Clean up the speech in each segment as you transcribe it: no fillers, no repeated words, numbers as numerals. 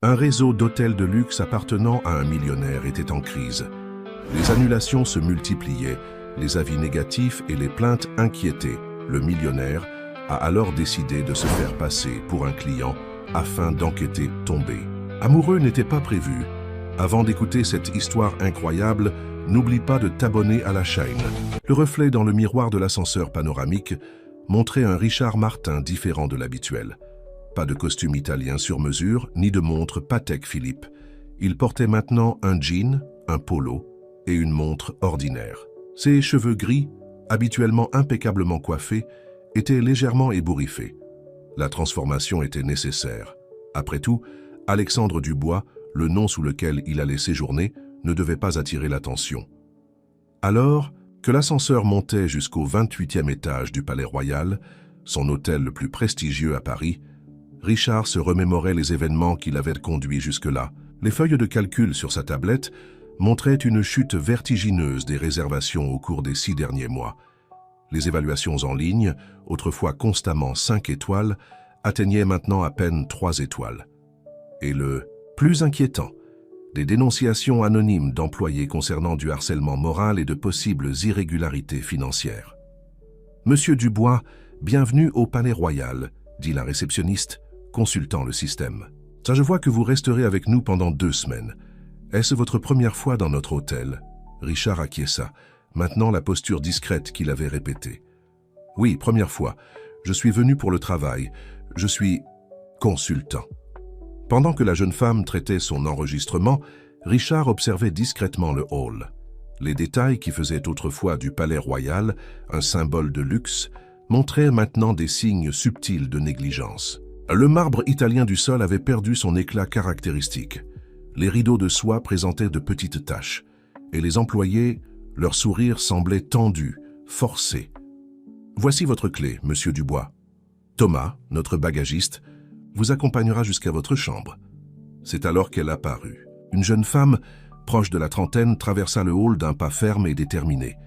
Un réseau d'hôtels de luxe appartenant à un millionnaire était en crise. Les annulations se multipliaient, les avis négatifs et les plaintes inquiétaient. Le millionnaire a alors décidé de se faire passer pour un client afin d'enquêter tombé. Amoureux n'était pas prévu. Avant d'écouter cette histoire incroyable, n'oublie pas de t'abonner à la chaîne. Le reflet dans le miroir de l'ascenseur panoramique montrait un Richard Martin différent de l'habituel. Pas de costume italien sur mesure, ni de montre Patek Philippe. Il portait maintenant un jean, un polo et une montre ordinaire. Ses cheveux gris, habituellement impeccablement coiffés, étaient légèrement ébouriffés. La transformation était nécessaire. Après tout, Alexandre Dubois, le nom sous lequel il allait séjourner, ne devait pas attirer l'attention. Alors que l'ascenseur montait jusqu'au 28e étage du Palais Royal, son hôtel le plus prestigieux à Paris, Richard se remémorait les événements qui l'avaient conduit jusque-là. Les feuilles de calcul sur sa tablette montraient une chute vertigineuse des réservations au cours des 6 derniers mois. Les évaluations en ligne, autrefois constamment 5 étoiles, atteignaient maintenant à peine 3 étoiles. Et le plus inquiétant, des dénonciations anonymes d'employés concernant du harcèlement moral et de possibles irrégularités financières. « Monsieur Dubois, bienvenue au Palais Royal », dit la réceptionniste, consultant le système. « Ça, je vois que vous resterez avec nous pendant 2 semaines. Est-ce votre première fois dans notre hôtel ?» Richard acquiesça, maintenant la posture discrète qu'il avait répétée. « Oui, première fois. Je suis venu pour le travail. Je suis consultant. » Pendant que la jeune femme traitait son enregistrement, Richard observait discrètement le hall. Les détails qui faisaient autrefois du Palais Royal un symbole de luxe montraient maintenant des signes subtils de négligence. Le marbre italien du sol avait perdu son éclat caractéristique. Les rideaux de soie présentaient de petites taches, et les employés, leur sourire semblait tendu, forcé. « Voici votre clé, monsieur Dubois. Thomas, notre bagagiste, vous accompagnera jusqu'à votre chambre. » C'est alors qu'elle apparut. Une jeune femme, proche de la trentaine, traversa le hall d'un pas ferme et déterminé.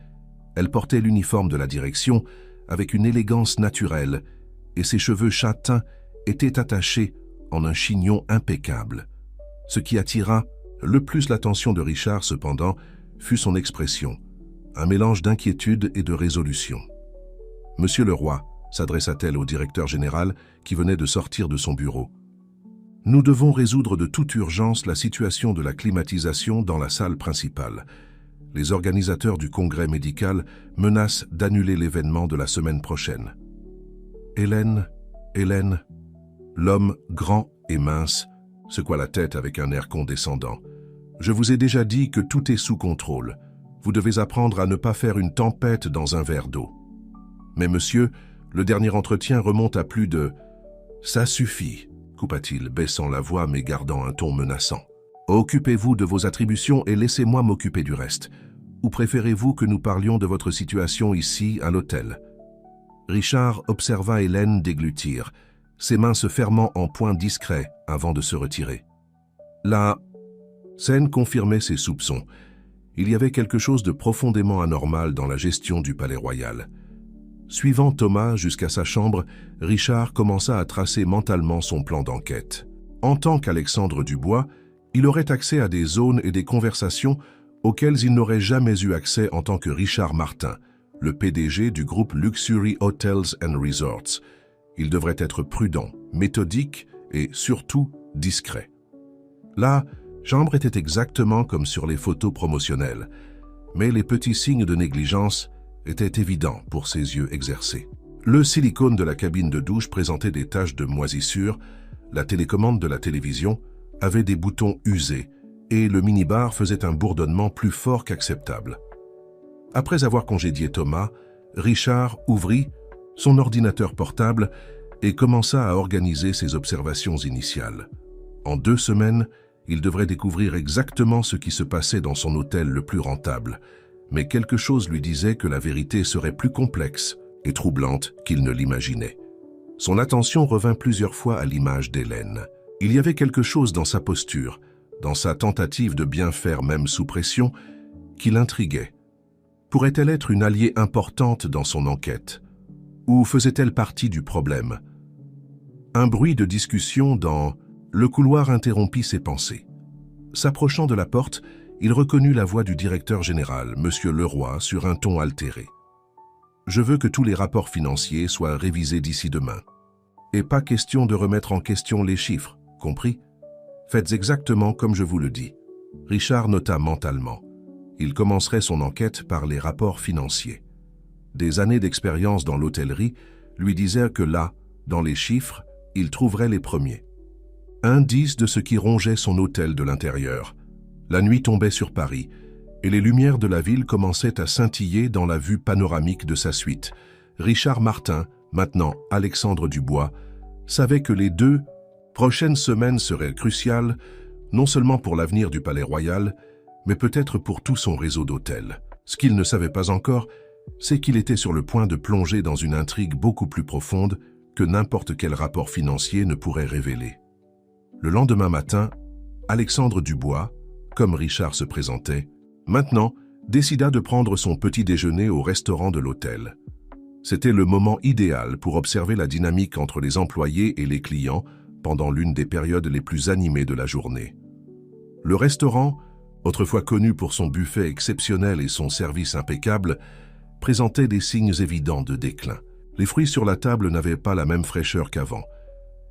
Elle portait l'uniforme de la direction avec une élégance naturelle, et ses cheveux châtains étaient attachés en un chignon impeccable. Ce qui attira le plus l'attention de Richard, cependant, fut son expression, un mélange d'inquiétude et de résolution. « Monsieur le roi », s'adressa-t-elle au directeur général qui venait de sortir de son bureau. « Nous devons résoudre de toute urgence la situation de la climatisation dans la salle principale. Les organisateurs du congrès médical menacent d'annuler l'événement de la semaine prochaine. » Hélène, l'homme grand et mince, secoua la tête avec un air condescendant. « Je vous ai déjà dit que tout est sous contrôle. Vous devez apprendre à ne pas faire une tempête dans un verre d'eau. » « Mais monsieur, le dernier entretien remonte à plus de... »« Ça suffit, » coupa-t-il, baissant la voix mais gardant un ton menaçant. « Occupez-vous de vos attributions et laissez-moi m'occuper du reste. Ou préférez-vous que nous parlions de votre situation ici, à l'hôtel ?» Richard observa Hélène déglutir, ses mains se fermant en points discrets avant de se retirer. La scène confirmait ses soupçons. Il y avait quelque chose de profondément anormal dans la gestion du Palais Royal. Suivant Thomas jusqu'à sa chambre, Richard commença à tracer mentalement son plan d'enquête. En tant qu'Alexandre Dubois, il aurait accès à des zones et des conversations auxquelles il n'aurait jamais eu accès en tant que Richard Martin, le PDG du groupe Luxury Hotels and Resorts. Il devrait être prudent, méthodique et surtout discret. La chambre était exactement comme sur les photos promotionnelles, mais les petits signes de négligence était évident pour ses yeux exercés. Le silicone de la cabine de douche présentait des taches de moisissure, la télécommande de la télévision avait des boutons usés et le minibar faisait un bourdonnement plus fort qu'acceptable. Après avoir congédié Thomas, Richard ouvrit son ordinateur portable et commença à organiser ses observations initiales. En 2 semaines, il devrait découvrir exactement ce qui se passait dans son hôtel le plus rentable, mais quelque chose lui disait que la vérité serait plus complexe et troublante qu'il ne l'imaginait. Son attention revint plusieurs fois à l'image d'Hélène. Il y avait quelque chose dans sa posture, dans sa tentative de bien faire même sous pression, qui l'intriguait. Pourrait-elle être une alliée importante dans son enquête? Ou faisait-elle partie du problème? Un bruit de discussion dans Le couloir interrompit ses pensées. S'approchant de la porte, il reconnut la voix du directeur général, M. Leroy, sur un ton altéré. « Je veux que tous les rapports financiers soient révisés d'ici demain. Et pas question de remettre en question les chiffres, compris? Faites exactement comme je vous le dis. » Richard nota mentalement. Il commencerait son enquête par les rapports financiers. Des années d'expérience dans l'hôtellerie lui disaient que là, dans les chiffres, il trouverait les premiers. Indice de ce qui rongeait son hôtel de l'intérieur. La nuit tombait sur Paris, et les lumières de la ville commençaient à scintiller dans la vue panoramique de sa suite. Richard Martin, maintenant Alexandre Dubois, savait que les 2 prochaines semaines seraient cruciales, non seulement pour l'avenir du Palais Royal, mais peut-être pour tout son réseau d'hôtels. Ce qu'il ne savait pas encore, c'est qu'il était sur le point de plonger dans une intrigue beaucoup plus profonde que n'importe quel rapport financier ne pourrait révéler. Le lendemain matin, Alexandre Dubois, comme Richard se présentait, maintenant décida de prendre son petit déjeuner au restaurant de l'hôtel. C'était le moment idéal pour observer la dynamique entre les employés et les clients pendant l'une des périodes les plus animées de la journée. Le restaurant, autrefois connu pour son buffet exceptionnel et son service impeccable, présentait des signes évidents de déclin. Les fruits sur la table n'avaient pas la même fraîcheur qu'avant,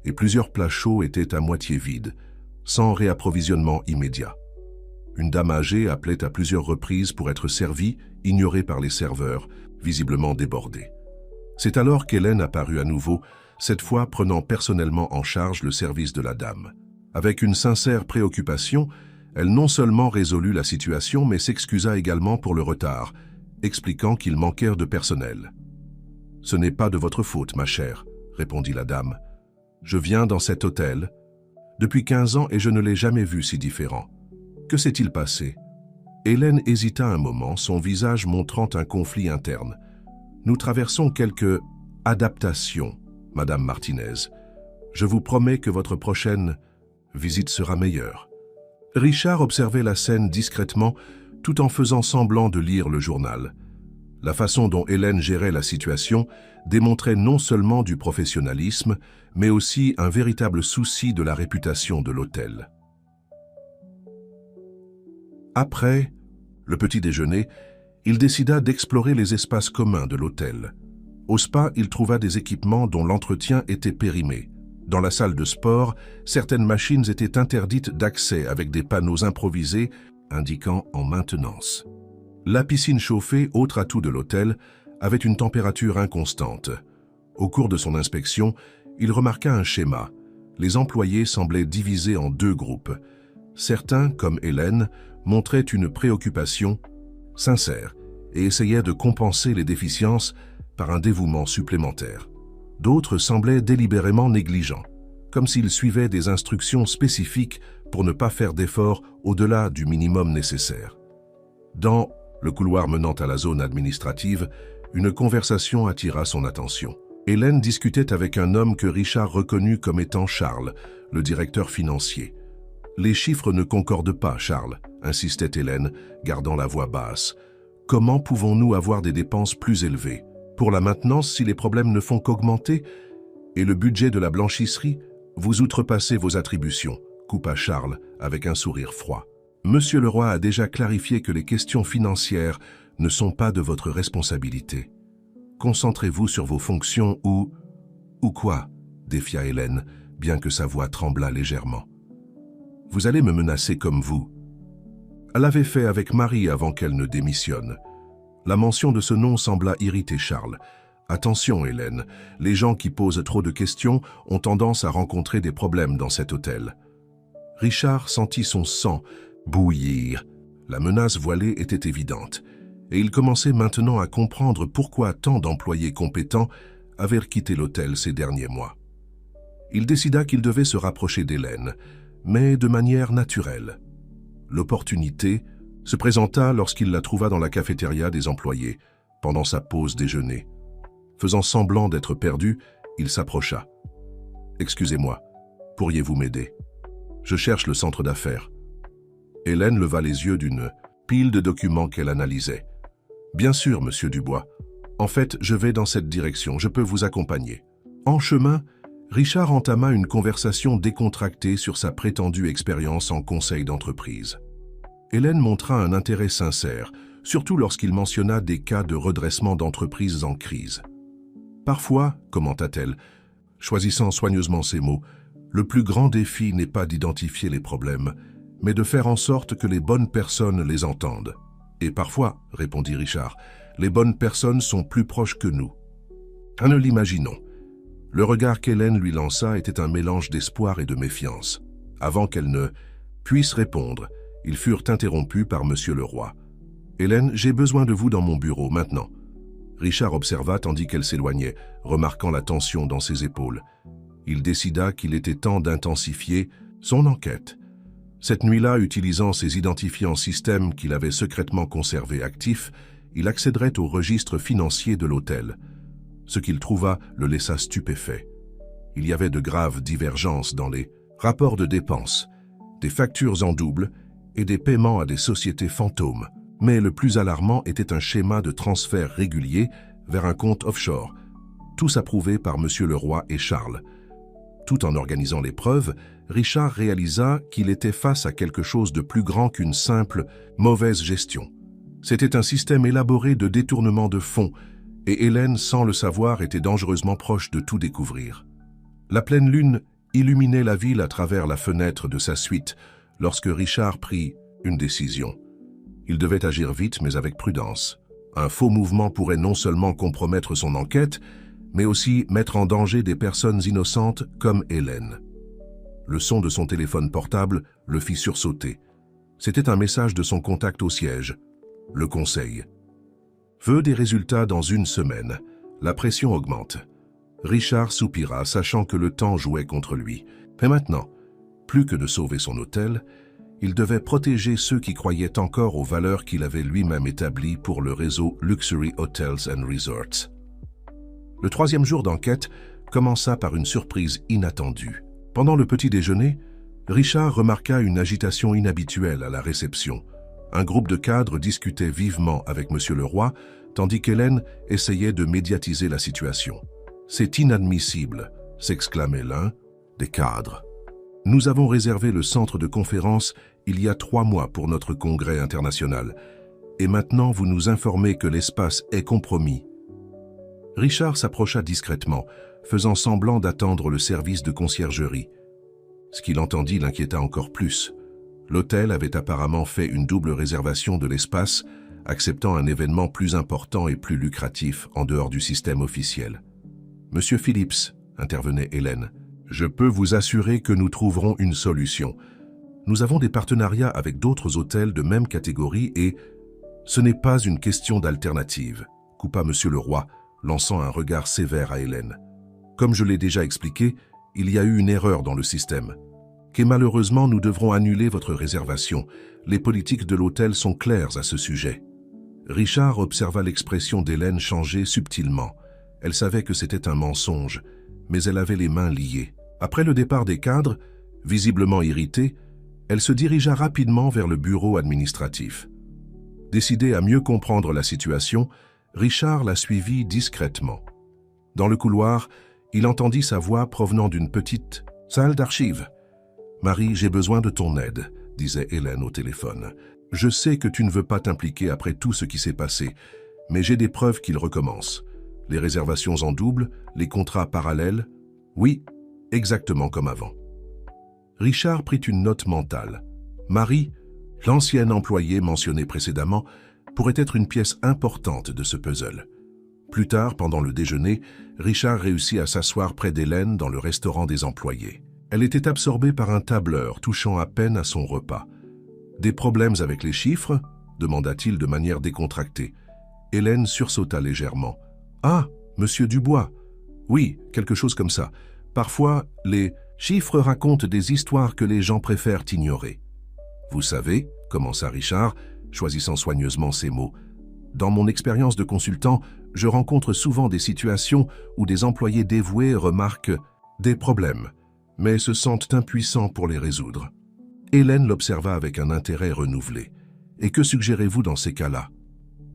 et plusieurs plats chauds étaient à moitié vides, sans réapprovisionnement immédiat. Une dame âgée appelait à plusieurs reprises pour être servie, ignorée par les serveurs, visiblement débordés. C'est alors qu'Hélène apparut à nouveau, cette fois prenant personnellement en charge le service de la dame. Avec une sincère préoccupation, elle non seulement résolut la situation, mais s'excusa également pour le retard, expliquant qu'il manquait de personnel. « Ce n'est pas de votre faute, ma chère, » répondit la dame. « Je viens dans cet hôtel depuis 15 ans et je ne l'ai jamais vu si différent. Que s'est-il passé ?» Hélène hésita un moment, son visage montrant un conflit interne. « Nous traversons quelques adaptations, Madame Martinez. Je vous promets que votre prochaine visite sera meilleure. » Richard observait la scène discrètement, tout en faisant semblant de lire le journal. La façon dont Hélène gérait la situation démontrait non seulement du professionnalisme, mais aussi un véritable souci de la réputation de l'hôtel. Après le petit déjeuner, il décida d'explorer les espaces communs de l'hôtel. Au spa, il trouva des équipements dont l'entretien était périmé. Dans la salle de sport, certaines machines étaient interdites d'accès avec des panneaux improvisés indiquant « en maintenance ». La piscine chauffée, autre atout de l'hôtel, avait une température inconstante. Au cours de son inspection, il remarqua un schéma. Les employés semblaient divisés en 2 groupes. Certains, comme Hélène, montraient une préoccupation sincère et essayaient de compenser les déficiences par un dévouement supplémentaire. D'autres semblaient délibérément négligents, comme s'ils suivaient des instructions spécifiques pour ne pas faire d'efforts au-delà du minimum nécessaire. Dans le couloir menant à la zone administrative, une conversation attira son attention. Hélène discutait avec un homme que Richard reconnut comme étant Charles, le directeur financier. « Les chiffres ne concordent pas, Charles », insistait Hélène, gardant la voix basse. « Comment pouvons-nous avoir des dépenses plus élevées? Pour la maintenance, si les problèmes ne font qu'augmenter? Et le budget de la blanchisserie? Vous outrepassez vos attributions », coupa Charles avec un sourire froid. « Monsieur Leroy a déjà clarifié que les questions financières ne sont pas de votre responsabilité. Concentrez-vous sur vos fonctions ou... » « Ou quoi ?» défia Hélène, bien que sa voix tremblât légèrement. « Vous allez me menacer comme vous. » Elle l'avait fait avec Marie avant qu'elle ne démissionne. La mention de ce nom sembla irriter Charles. « Attention, Hélène, les gens qui posent trop de questions ont tendance à rencontrer des problèmes dans cet hôtel. » Richard sentit son sang bouillir. La menace voilée était évidente, et il commençait maintenant à comprendre pourquoi tant d'employés compétents avaient quitté l'hôtel ces derniers mois. Il décida qu'il devait se rapprocher d'Hélène, mais de manière naturelle. L'opportunité se présenta lorsqu'il la trouva dans la cafétéria des employés, pendant sa pause déjeuner. Faisant semblant d'être perdu, il s'approcha. « Excusez-moi, pourriez-vous m'aider? Je cherche le centre d'affaires. » Hélène leva les yeux d'une pile de documents qu'elle analysait. « Bien sûr, monsieur Dubois. En fait, je vais dans cette direction, je peux vous accompagner. » En chemin, Richard entama une conversation décontractée sur sa prétendue expérience en conseil d'entreprise. Hélène montra un intérêt sincère, surtout lorsqu'il mentionna des cas de redressement d'entreprises en crise. Parfois, commenta-t-elle, choisissant soigneusement ses mots, le plus grand défi n'est pas d'identifier les problèmes, mais de faire en sorte que les bonnes personnes les entendent. Et parfois, répondit Richard, les bonnes personnes sont plus proches que nous. Ne l'imaginons. Le regard qu'Hélène lui lança était un mélange d'espoir et de méfiance. Avant qu'elle ne puisse répondre, ils furent interrompus par Monsieur Leroy. « Hélène, j'ai besoin de vous dans mon bureau, maintenant. » Richard observa tandis qu'elle s'éloignait, remarquant la tension dans ses épaules. Il décida qu'il était temps d'intensifier son enquête. Cette nuit-là, utilisant ses identifiants systèmes qu'il avait secrètement conservés actifs, il accéderait au registre financier de l'hôtel. Ce qu'il trouva le laissa stupéfait. Il y avait de graves divergences dans les rapports de dépenses, des factures en double et des paiements à des sociétés fantômes. Mais le plus alarmant était un schéma de transfert régulier vers un compte offshore, tous approuvés par M. Leroy et Charles. Tout en organisant les preuves, Richard réalisa qu'il était face à quelque chose de plus grand qu'une simple mauvaise gestion. C'était un système élaboré de détournement de fonds, et Hélène, sans le savoir, était dangereusement proche de tout découvrir. La pleine lune illuminait la ville à travers la fenêtre de sa suite lorsque Richard prit une décision. Il devait agir vite mais avec prudence. Un faux mouvement pourrait non seulement compromettre son enquête, mais aussi mettre en danger des personnes innocentes comme Hélène. Le son de son téléphone portable le fit sursauter. C'était un message de son contact au siège, le conseil. Veut des résultats dans 1 semaine. La pression augmente. Richard soupira, sachant que le temps jouait contre lui. Mais maintenant, plus que de sauver son hôtel, il devait protéger ceux qui croyaient encore aux valeurs qu'il avait lui-même établies pour le réseau Luxury Hotels and Resorts. Le 3e jour d'enquête commença par une surprise inattendue. Pendant le petit déjeuner, Richard remarqua une agitation inhabituelle à la réception. Un groupe de cadres discutait vivement avec M. Leroy, tandis qu'Hélène essayait de médiatiser la situation. « C'est inadmissible !» s'exclamait l'un des cadres. « Nous avons réservé le centre de conférence il y a 3 mois pour notre congrès international. Et maintenant, vous nous informez que l'espace est compromis. » Richard s'approcha discrètement, faisant semblant d'attendre le service de conciergerie. Ce qu'il entendit l'inquiéta encore plus. L'hôtel avait apparemment fait une double réservation de l'espace, acceptant un événement plus important et plus lucratif en dehors du système officiel. « Monsieur Phillips, » intervenait Hélène, « je peux vous assurer que nous trouverons une solution. Nous avons des partenariats avec d'autres hôtels de même catégorie et ce n'est pas une question d'alternative, » coupa Monsieur Leroy, lançant un regard sévère à Hélène. « Comme je l'ai déjà expliqué, il y a eu une erreur dans le système. Et malheureusement, nous devrons annuler votre réservation. Les politiques de l'hôtel sont claires à ce sujet. » Richard observa l'expression d'Hélène changer subtilement. Elle savait que c'était un mensonge, mais elle avait les mains liées. Après le départ des cadres, visiblement irritée, elle se dirigea rapidement vers le bureau administratif. Décidé à mieux comprendre la situation, Richard la suivit discrètement. Dans le couloir, il entendit sa voix provenant d'une petite salle d'archives. « Marie, j'ai besoin de ton aide, » disait Hélène au téléphone. « Je sais que tu ne veux pas t'impliquer après tout ce qui s'est passé, mais j'ai des preuves qu'il recommence. Les réservations en double, les contrats parallèles, oui, exactement comme avant. » Richard prit une note mentale. Marie, l'ancienne employée mentionnée précédemment, pourrait être une pièce importante de ce puzzle. Plus tard, pendant le déjeuner, Richard réussit à s'asseoir près d'Hélène dans le restaurant des employés. Elle était absorbée par un tableur, touchant à peine à son repas. « Des problèmes avec les chiffres ?» demanda-t-il de manière décontractée. Hélène sursauta légèrement. « Ah, monsieur Dubois. Oui, quelque chose comme ça. Parfois, les chiffres racontent des histoires que les gens préfèrent ignorer. » « Vous savez, » commença Richard, choisissant soigneusement ses mots, « dans mon expérience de consultant, je rencontre souvent des situations où des employés dévoués remarquent des problèmes, mais se sentent impuissants pour les résoudre. » Hélène l'observa avec un intérêt renouvelé. « Et que suggérez-vous dans ces cas-là ? »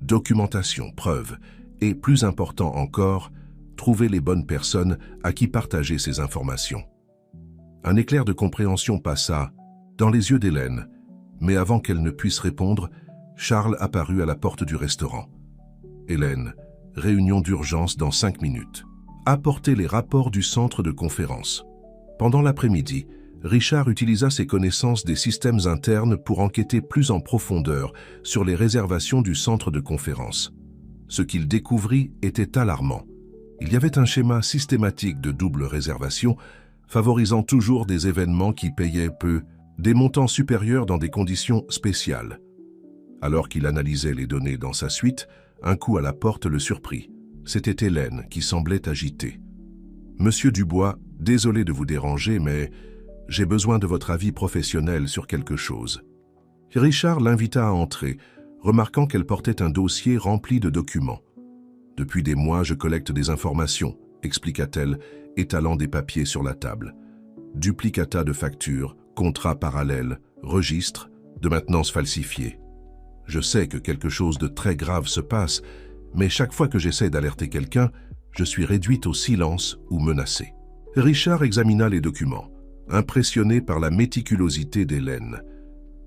Documentation, preuves, et plus important encore, trouver les bonnes personnes à qui partager ces informations. Un éclair de compréhension passa dans les yeux d'Hélène, mais avant qu'elle ne puisse répondre, Charles apparut à la porte du restaurant. « Hélène, réunion d'urgence dans 5 minutes. » Apportez les rapports du centre de conférence. Pendant l'après-midi, Richard utilisa ses connaissances des systèmes internes pour enquêter plus en profondeur sur les réservations du centre de conférence. Ce qu'il découvrit était alarmant. Il y avait un schéma systématique de double réservation, favorisant toujours des événements qui payaient peu, des montants supérieurs dans des conditions spéciales. Alors qu'il analysait les données dans sa suite, un coup à la porte le surprit. C'était Hélène qui semblait agitée. « Monsieur Dubois, désolé de vous déranger, mais j'ai besoin de votre avis professionnel sur quelque chose. » Richard l'invita à entrer, remarquant qu'elle portait un dossier rempli de documents. « Depuis des mois, je collecte des informations, » expliqua-t-elle, étalant des papiers sur la table. « Duplicata de factures, contrats parallèles, registres, de maintenance falsifiés. Je sais que quelque chose de très grave se passe, mais chaque fois que j'essaie d'alerter quelqu'un, je suis réduite au silence ou menacée. » Richard examina les documents, impressionné par la méticulosité d'Hélène.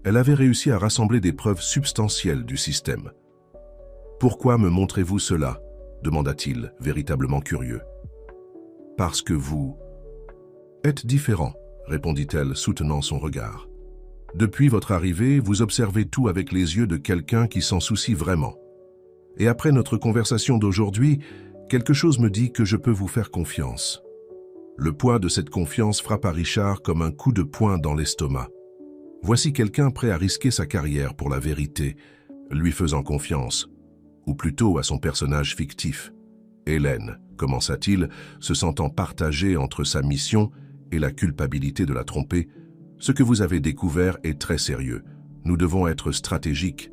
Elle avait réussi à rassembler des preuves substantielles du système. « Pourquoi me montrez-vous cela ?» demanda-t-il, véritablement curieux. « Parce que vous êtes différent, » répondit-elle, soutenant son regard. « Depuis votre arrivée, vous observez tout avec les yeux de quelqu'un qui s'en soucie vraiment. Et après notre conversation d'aujourd'hui, quelque chose me dit que je peux vous faire confiance. » Le poids de cette confiance frappa Richard comme un coup de poing dans l'estomac. Voici quelqu'un prêt à risquer sa carrière pour la vérité, lui faisant confiance, ou plutôt à son personnage fictif. « Hélène, » commença-t-il, se sentant partagé entre sa mission et la culpabilité de la tromper, « ce que vous avez découvert est très sérieux. Nous devons être stratégiques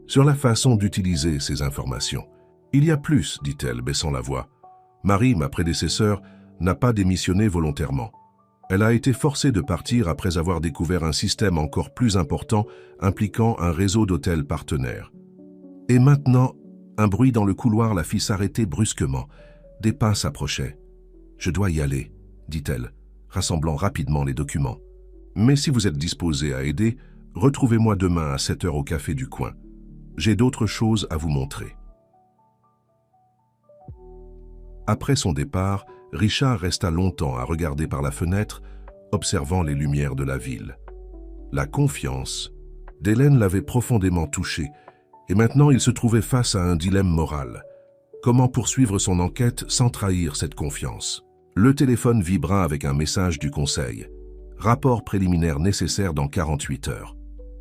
sur la façon d'utiliser ces informations. » « Il y a plus, » dit-elle, baissant la voix. « Marie, ma prédécesseur, n'a pas démissionné volontairement. Elle a été forcée de partir après avoir découvert un système encore plus important impliquant un réseau d'hôtels partenaires. Et maintenant, un bruit dans le couloir la fit s'arrêter brusquement. Des pas s'approchaient. « Je dois y aller, » dit-elle, rassemblant rapidement les documents. « Mais si vous êtes disposé à aider, retrouvez-moi demain à 7 heures au café du coin. J'ai d'autres choses à vous montrer. » Après son départ, Richard resta longtemps à regarder par la fenêtre, observant les lumières de la ville. La confiance d'Hélène l'avait profondément touché, et maintenant il se trouvait face à un dilemme moral. Comment poursuivre son enquête sans trahir cette confiance? Le téléphone vibra avec un message du conseil. Rapport préliminaire nécessaire dans 48 heures.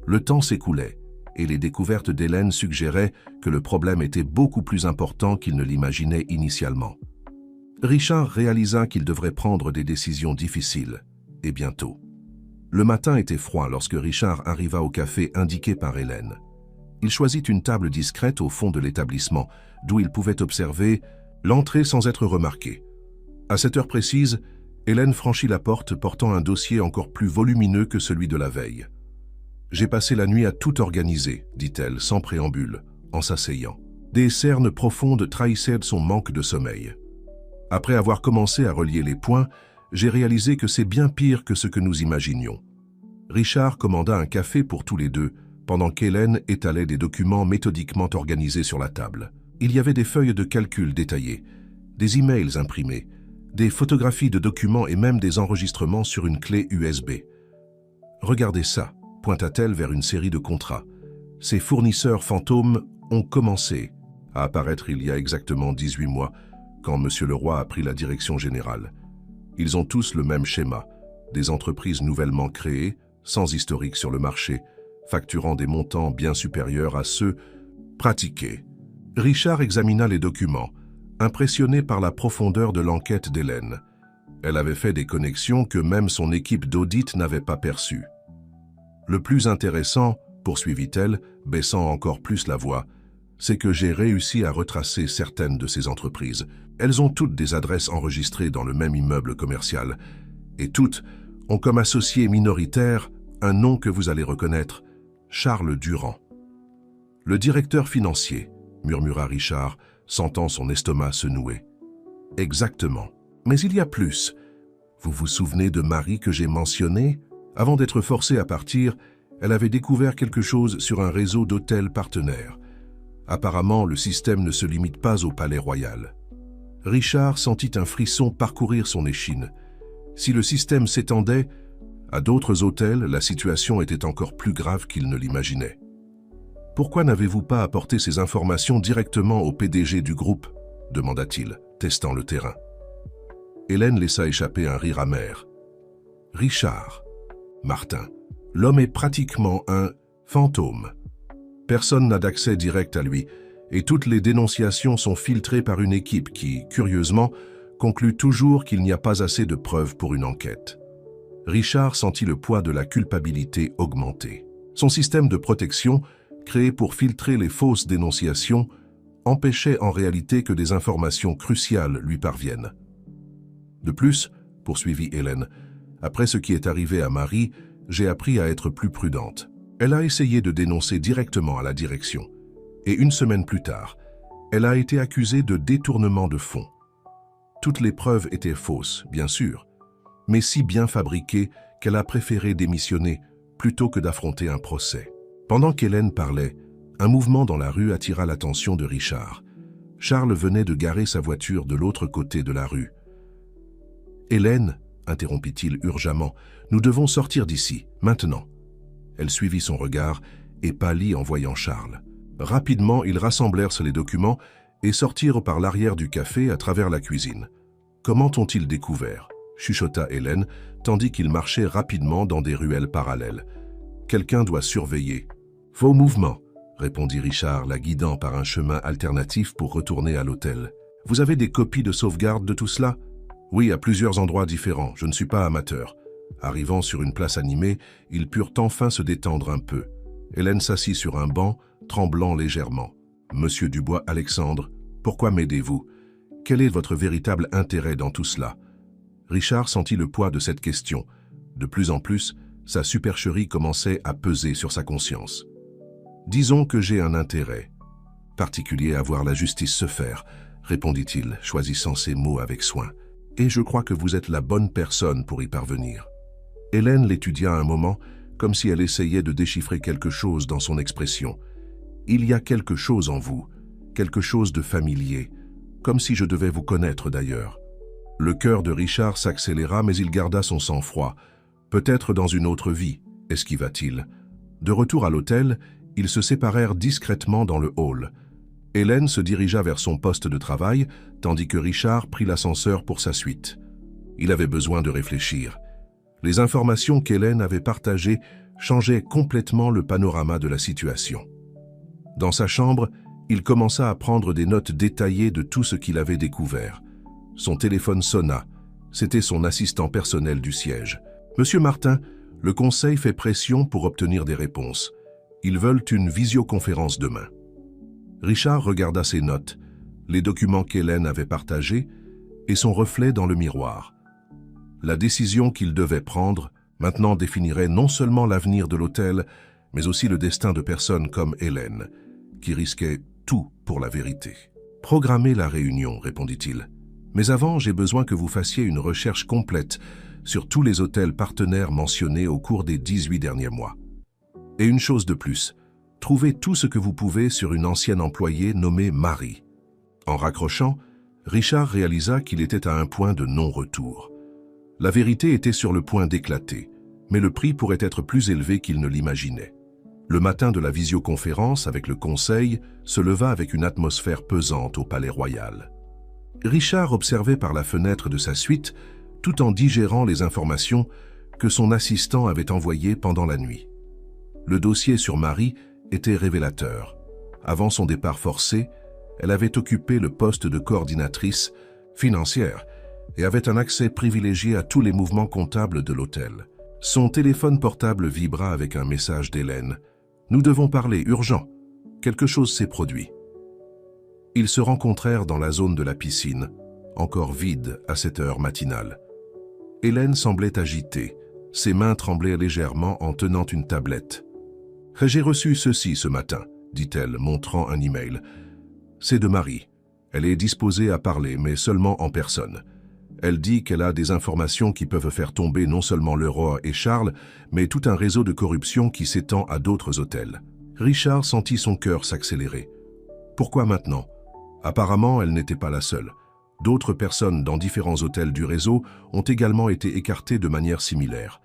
Le temps s'écoulait, et les découvertes d'Hélène suggéraient que le problème était beaucoup plus important qu'il ne l'imaginait initialement. Richard réalisa qu'il devrait prendre des décisions difficiles, et bientôt. Le matin était froid lorsque Richard arriva au café indiqué par Hélène. Il choisit une table discrète au fond de l'établissement, d'où il pouvait observer l'entrée sans être remarqué. À cette heure précise, Hélène franchit la porte portant un dossier encore plus volumineux que celui de la veille. « J'ai passé la nuit à tout organiser, » dit-elle, sans préambule, en s'asseyant. Des cernes profondes trahissaient son manque de sommeil. Après avoir commencé à relier les points, j'ai réalisé que c'est bien pire que ce que nous imaginions. Richard commanda un café pour tous les deux, pendant qu'Hélène étalait des documents méthodiquement organisés sur la table. Il y avait des feuilles de calcul détaillées, des emails imprimés, des photographies de documents et même des enregistrements sur une clé USB. « Regardez ça », pointa-t-elle vers une série de contrats. « Ces fournisseurs fantômes ont commencé à apparaître il y a exactement 18 mois, quand M. Leroy a pris la direction générale. Ils ont tous le même schéma, des entreprises nouvellement créées, sans historique sur le marché, facturant des montants bien supérieurs à ceux pratiqués. » Richard examina les documents, impressionné par la profondeur de l'enquête d'Hélène. Elle avait fait des connexions que même son équipe d'audit n'avait pas perçues. « Le plus intéressant, poursuivit-elle, baissant encore plus la voix, c'est que j'ai réussi à retracer certaines de ces entreprises. Elles ont toutes des adresses enregistrées dans le même immeuble commercial, et toutes ont comme associé minoritaire un nom que vous allez reconnaître, Charles Durand. »« Le directeur financier, » murmura Richard, sentant son estomac se nouer. Exactement. Mais il y a plus. Vous vous souvenez de Marie que j'ai mentionné? Avant d'être forcée à partir, elle avait découvert quelque chose sur un réseau d'hôtels partenaires. Apparemment, le système ne se limite pas au Palais Royal. Richard sentit un frisson parcourir son échine. Si le système s'étendait, à d'autres hôtels, la situation était encore plus grave qu'il ne l'imaginait. Pourquoi n'avez-vous pas apporté ces informations directement au PDG du groupe? Demanda-t-il, testant le terrain. Hélène laissa échapper un rire amer. Richard, Martin, l'homme est pratiquement un fantôme. Personne n'a d'accès direct à lui, et toutes les dénonciations sont filtrées par une équipe qui, curieusement, conclut toujours qu'il n'y a pas assez de preuves pour une enquête. Richard sentit le poids de la culpabilité augmenter. Son système de protection, créé pour filtrer les fausses dénonciations, empêchait en réalité que des informations cruciales lui parviennent. De plus, poursuivit Hélène, après ce qui est arrivé à Marie, j'ai appris à être plus prudente. Elle a essayé de dénoncer directement à la direction. Et une semaine plus tard, elle a été accusée de détournement de fonds. Toutes les preuves étaient fausses, bien sûr, mais si bien fabriquées qu'elle a préféré démissionner plutôt que d'affronter un procès. Pendant qu'Hélène parlait, un mouvement dans la rue attira l'attention de Richard. Charles venait de garer sa voiture de l'autre côté de la rue. « Hélène, interrompit-il urgemment, nous devons sortir d'ici, maintenant. » Elle suivit son regard et pâlit en voyant Charles. Rapidement, ils rassemblèrent les documents et sortirent par l'arrière du café à travers la cuisine. « Comment ont-ils découvert ?» chuchota Hélène, tandis qu'ils marchaient rapidement dans des ruelles parallèles. « Quelqu'un doit surveiller. »« Vos mouvements », répondit Richard, la guidant par un chemin alternatif pour retourner à l'hôtel. « Vous avez des copies de sauvegarde de tout cela ?»« Oui, à plusieurs endroits différents. Je ne suis pas amateur. » Arrivant sur une place animée, ils purent enfin se détendre un peu. Hélène s'assit sur un banc, tremblant légèrement. « Monsieur Dubois-Alexandre, pourquoi m'aidez-vous? Quel est votre véritable intérêt dans tout cela ?» Richard sentit le poids de cette question. De plus en plus, sa supercherie commençait à peser sur sa conscience. « Disons que j'ai un intérêt particulier à voir la justice se faire, » répondit-il, choisissant ses mots avec soin. « Et je crois que vous êtes la bonne personne pour y parvenir. » Hélène l'étudia un moment, comme si elle essayait de déchiffrer quelque chose dans son expression. « Il y a quelque chose en vous, quelque chose de familier, comme si je devais vous connaître d'ailleurs. » Le cœur de Richard s'accéléra, mais il garda son sang-froid. Peut-être dans une autre vie, esquiva-t-il. De retour à l'hôtel, ils se séparèrent discrètement dans le hall. Hélène se dirigea vers son poste de travail, tandis que Richard prit l'ascenseur pour sa suite. Il avait besoin de réfléchir. Les informations qu'Hélène avait partagées changeaient complètement le panorama de la situation. Dans sa chambre, il commença à prendre des notes détaillées de tout ce qu'il avait découvert. Son téléphone sonna. C'était son assistant personnel du siège. « Monsieur Martin, le conseil fait pression pour obtenir des réponses. Ils veulent une visioconférence demain. » Richard regarda ses notes, les documents qu'Hélène avait partagés et son reflet dans le miroir. La décision qu'il devait prendre maintenant définirait non seulement l'avenir de l'hôtel, mais aussi le destin de personnes comme Hélène, qui risquaient tout pour la vérité. « Programmez la réunion, répondit-il. Mais avant, j'ai besoin que vous fassiez une recherche complète sur tous les hôtels partenaires mentionnés au cours des 18 derniers mois. Et une chose de plus, trouvez tout ce que vous pouvez sur une ancienne employée nommée Marie. » En raccrochant, Richard réalisa qu'il était à un point de non-retour. La vérité était sur le point d'éclater, mais le prix pourrait être plus élevé qu'il ne l'imaginait. Le matin de la visioconférence avec le conseil se leva avec une atmosphère pesante au Palais Royal. Richard observait par la fenêtre de sa suite, tout en digérant les informations que son assistant avait envoyées pendant la nuit. Le dossier sur Marie était révélateur. Avant son départ forcé, elle avait occupé le poste de coordinatrice financière et avait un accès privilégié à tous les mouvements comptables de l'hôtel. Son téléphone portable vibra avec un message d'Hélène. « Nous devons parler, urgent. Quelque chose s'est produit. » Ils se rencontrèrent dans la zone de la piscine, encore vide à cette heure matinale. Hélène semblait agitée, ses mains tremblaient légèrement en tenant une tablette. « J'ai reçu ceci ce matin, dit-elle, montrant un email. C'est de Marie. Elle est disposée à parler, mais seulement en personne. Elle dit qu'elle a des informations qui peuvent faire tomber non seulement le roi et Charles, mais tout un réseau de corruption qui s'étend à d'autres hôtels. Richard sentit son cœur s'accélérer. Pourquoi maintenant? Apparemment, elle n'était pas la seule. D'autres personnes dans différents hôtels du réseau ont également été écartées de manière similaire.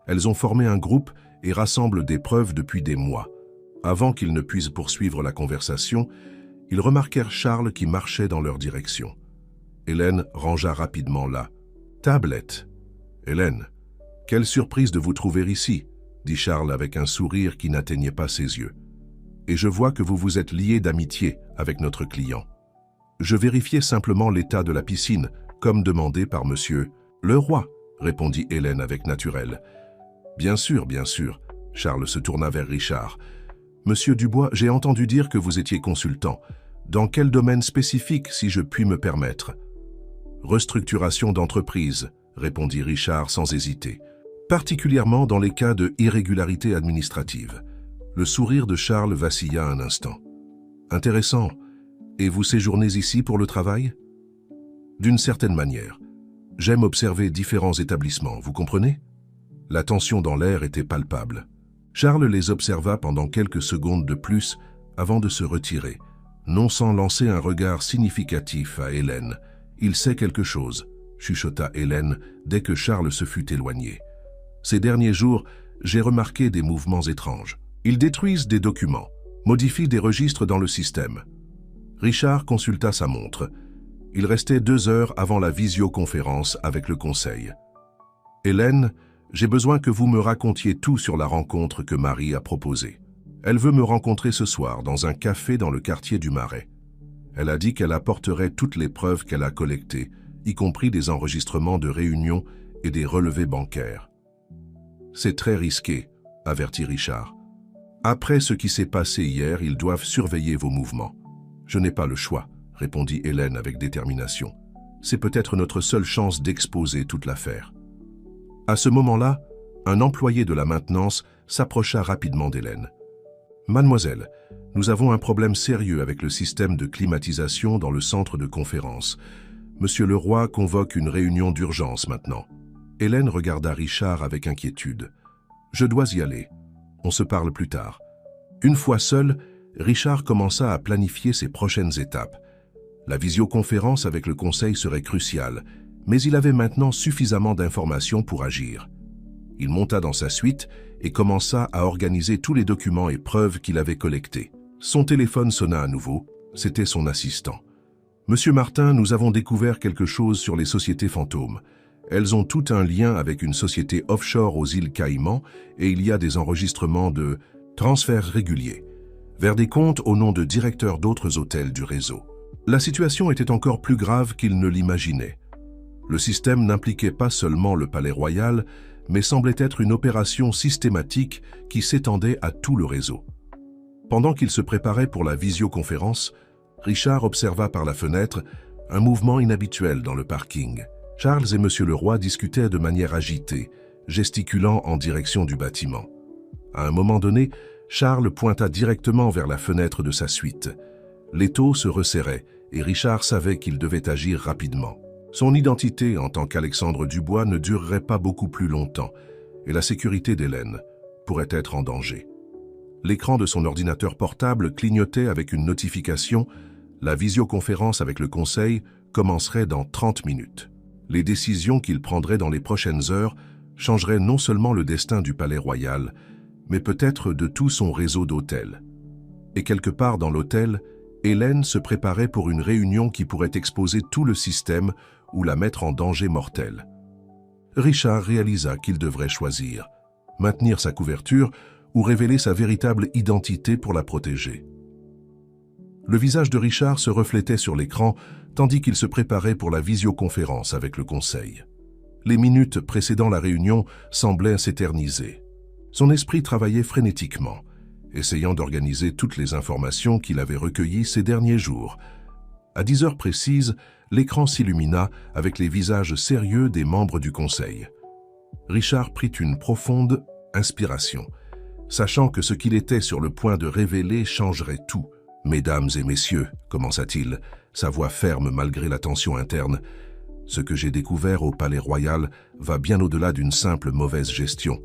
Elles ont formé un groupe et rassemblent des preuves depuis des mois. Avant qu'ils ne puissent poursuivre la conversation, ils remarquèrent Charles qui marchait dans leur direction. Hélène rangea rapidement la tablette. « Hélène, quelle surprise de vous trouver ici, » dit Charles avec un sourire qui n'atteignait pas ses yeux. « Et je vois que vous vous êtes lié d'amitié avec notre client. » Je vérifiais simplement l'état de la piscine, comme demandé par monsieur le roi, répondit Hélène avec naturel. Bien sûr, Charles se tourna vers Richard. Monsieur Dubois, j'ai entendu dire que vous étiez consultant. Dans quel domaine spécifique, si je puis me permettre? Restructuration d'entreprise, répondit Richard sans hésiter. Particulièrement dans les cas de irrégularité administrative. Le sourire de Charles vacilla un instant. Intéressant. Et vous séjournez ici pour le travail? D'une certaine manière. J'aime observer différents établissements, vous comprenez? La tension dans l'air était palpable. Charles les observa pendant quelques secondes de plus avant de se retirer, non sans lancer un regard significatif à Hélène. « Il sait quelque chose », chuchota Hélène dès que Charles se fut éloigné. « Ces derniers jours, j'ai remarqué des mouvements étranges. Ils détruisent des documents, modifient des registres dans le système. » Richard consulta sa montre. Il restait 2 heures avant la visioconférence avec le conseil. « Hélène, j'ai besoin que vous me racontiez tout sur la rencontre que Marie a proposée. Elle veut me rencontrer ce soir dans un café dans le quartier du Marais. Elle a dit qu'elle apporterait toutes les preuves qu'elle a collectées, y compris des enregistrements de réunions et des relevés bancaires. »« C'est très risqué, » avertit Richard. « Après ce qui s'est passé hier, ils doivent surveiller vos mouvements. »« Je n'ai pas le choix, » répondit Hélène avec détermination. « C'est peut-être notre seule chance d'exposer toute l'affaire. » À ce moment-là, un employé de la maintenance s'approcha rapidement d'Hélène. « Mademoiselle, nous avons un problème sérieux avec le système de climatisation dans le centre de conférence. Monsieur le roi convoque une réunion d'urgence maintenant. » Hélène regarda Richard avec inquiétude. « Je dois y aller. On se parle plus tard. » Une fois seul, Richard commença à planifier ses prochaines étapes. La visioconférence avec le conseil serait cruciale, mais il avait maintenant suffisamment d'informations pour agir. Il monta dans sa suite et commença à organiser tous les documents et preuves qu'il avait collectés. Son téléphone sonna à nouveau, c'était son assistant. « Monsieur Martin, nous avons découvert quelque chose sur les sociétés fantômes. Elles ont tout un lien avec une société offshore aux îles Caïmans et il y a des enregistrements de transferts réguliers vers des comptes au nom de directeurs d'autres hôtels du réseau. » La situation était encore plus grave qu'il ne l'imaginait. Le système n'impliquait pas seulement le palais royal, mais semblait être une opération systématique qui s'étendait à tout le réseau. Pendant qu'il se préparait pour la visioconférence, Richard observa par la fenêtre un mouvement inhabituel dans le parking. Charles et Monsieur le Roi discutaient de manière agitée, gesticulant en direction du bâtiment. À un moment donné, Charles pointa directement vers la fenêtre de sa suite. L'étau se resserrait et Richard savait qu'il devait agir rapidement. Son identité en tant qu'Alexandre Dubois ne durerait pas beaucoup plus longtemps et la sécurité d'Hélène pourrait être en danger. L'écran de son ordinateur portable clignotait avec une notification. La visioconférence avec le conseil commencerait dans 30 minutes. Les décisions qu'il prendrait dans les prochaines heures changeraient non seulement le destin du palais royal, mais peut-être de tout son réseau d'hôtels. Et quelque part dans l'hôtel, Hélène se préparait pour une réunion qui pourrait exposer tout le système ou la mettre en danger mortel. Richard réalisa qu'il devrait choisir, maintenir sa couverture ou révéler sa véritable identité pour la protéger. Le visage de Richard se reflétait sur l'écran tandis qu'il se préparait pour la visioconférence avec le conseil. Les minutes précédant la réunion semblaient s'éterniser. Son esprit travaillait frénétiquement, essayant d'organiser toutes les informations qu'il avait recueillies ces derniers jours. À 10 heures précises, l'écran s'illumina avec les visages sérieux des membres du conseil. Richard prit une profonde inspiration, sachant que ce qu'il était sur le point de révéler changerait tout. « Mesdames et messieurs », commença-t-il, sa voix ferme malgré la tension interne. « Ce que j'ai découvert au Palais Royal va bien au-delà d'une simple mauvaise gestion.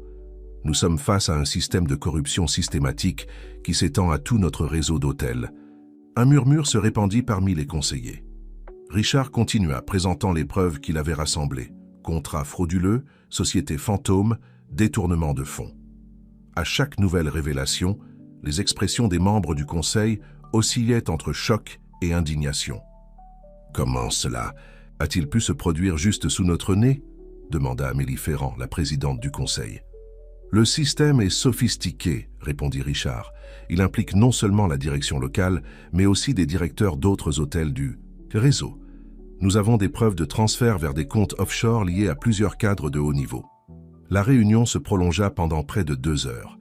Nous sommes face à un système de corruption systématique qui s'étend à tout notre réseau d'hôtels. » Un murmure se répandit parmi les conseillers. Richard continua, présentant les preuves qu'il avait rassemblées. Contrats frauduleux, sociétés fantômes, détournement de fonds. À chaque nouvelle révélation, les expressions des membres du Conseil oscillaient entre choc et indignation. « Comment cela a-t-il pu se produire juste sous notre nez ?» demanda Amélie Ferrand, la présidente du Conseil. « Le système est sophistiqué, » répondit Richard. « Il implique non seulement la direction locale, mais aussi des directeurs d'autres hôtels du réseau. Nous avons des preuves de transfert vers des comptes offshore liés à plusieurs cadres de haut niveau. » La réunion se prolongea pendant près de 2 heures.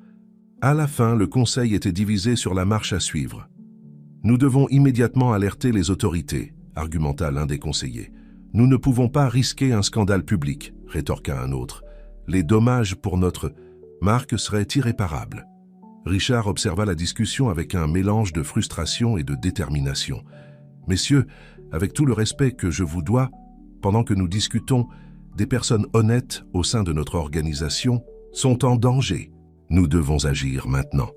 À la fin, le Conseil était divisé sur la marche à suivre. « Nous devons immédiatement alerter les autorités », argumenta l'un des conseillers. « Nous ne pouvons pas risquer un scandale public », rétorqua un autre. « Les dommages pour notre marque seraient irréparables. » Richard observa la discussion avec un mélange de frustration et de détermination. « Messieurs, avec tout le respect que je vous dois, pendant que nous discutons, des personnes honnêtes au sein de notre organisation sont en danger. Nous devons agir maintenant. »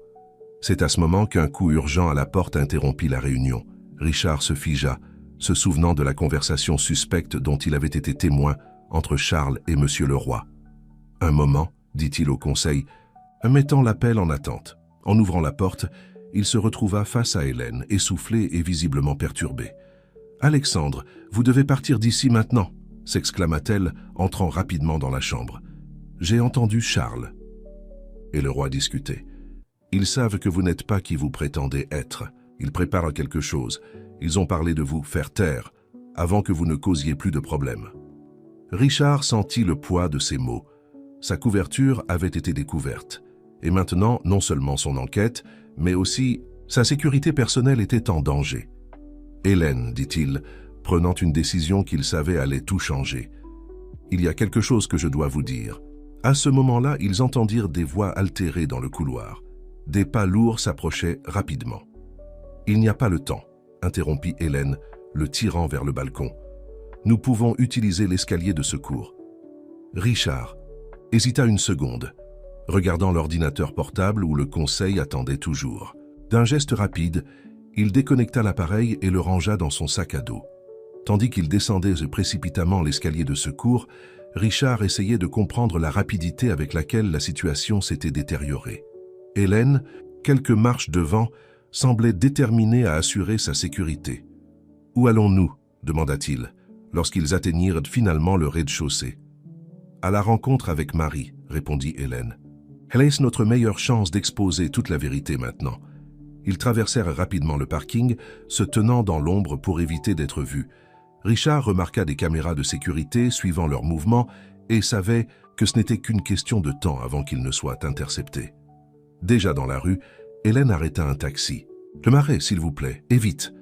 C'est à ce moment qu'un coup urgent à la porte interrompit la réunion. Richard se figea, se souvenant de la conversation suspecte dont il avait été témoin entre Charles et Monsieur le Roi. « Un moment, » dit-il au conseil, mettant l'appel en attente. En ouvrant la porte, il se retrouva face à Hélène, essoufflée et visiblement perturbée. « Alexandre, vous devez partir d'ici maintenant !» s'exclama-t-elle, entrant rapidement dans la chambre. « J'ai entendu Charles. » Et le roi discutait. « Ils savent que vous n'êtes pas qui vous prétendez être. Ils préparent quelque chose. Ils ont parlé de vous faire taire, avant que vous ne causiez plus de problèmes. » Richard sentit le poids de ces mots. Sa couverture avait été découverte. Et maintenant, non seulement son enquête, mais aussi sa sécurité personnelle était en danger. « Hélène, dit-il, prenant une décision qu'il savait allait tout changer. « Il y a quelque chose que je dois vous dire. » À ce moment-là, ils entendirent des voix altérées dans le couloir. Des pas lourds s'approchaient rapidement. « Il n'y a pas le temps, » interrompit Hélène, le tirant vers le balcon. « Nous pouvons utiliser l'escalier de secours. » Richard hésita une seconde, regardant l'ordinateur portable où le conseil attendait toujours. D'un geste rapide, il déconnecta l'appareil et le rangea dans son sac à dos. Tandis qu'il descendait précipitamment l'escalier de secours, Richard essayait de comprendre la rapidité avec laquelle la situation s'était détériorée. Hélène, quelques marches devant, semblait déterminée à assurer sa sécurité. « Où allons-nous » demanda-t-il, lorsqu'ils atteignirent finalement le rez-de-chaussée. « À la rencontre avec Marie » répondit Hélène. « Elle est notre meilleure chance d'exposer toute la vérité maintenant. » Ils traversèrent rapidement le parking, se tenant dans l'ombre pour éviter d'être vus. Richard remarqua des caméras de sécurité suivant leurs mouvements et savait que ce n'était qu'une question de temps avant qu'ils ne soient interceptés. Déjà dans la rue, Hélène arrêta un taxi. « Le marais, s'il vous plaît, et vite !»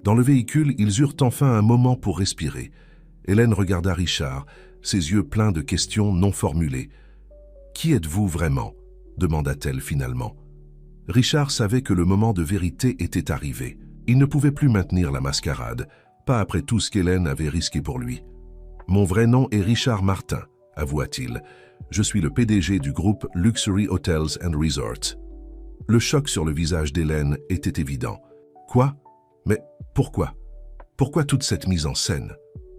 Dans le véhicule, ils eurent enfin un moment pour respirer. Hélène regarda Richard, ses yeux pleins de questions non formulées. « Qui êtes-vous vraiment ?» demanda-t-elle finalement. Richard savait que le moment de vérité était arrivé. Il ne pouvait plus maintenir la mascarade, pas après tout ce qu'Hélène avait risqué pour lui. « Mon vrai nom est Richard Martin, » avoua-t-il. « Je suis le PDG du groupe Luxury Hotels and Resorts. » Le choc sur le visage d'Hélène était évident. « Quoi ? Mais pourquoi ? Pourquoi toute cette mise en scène ? »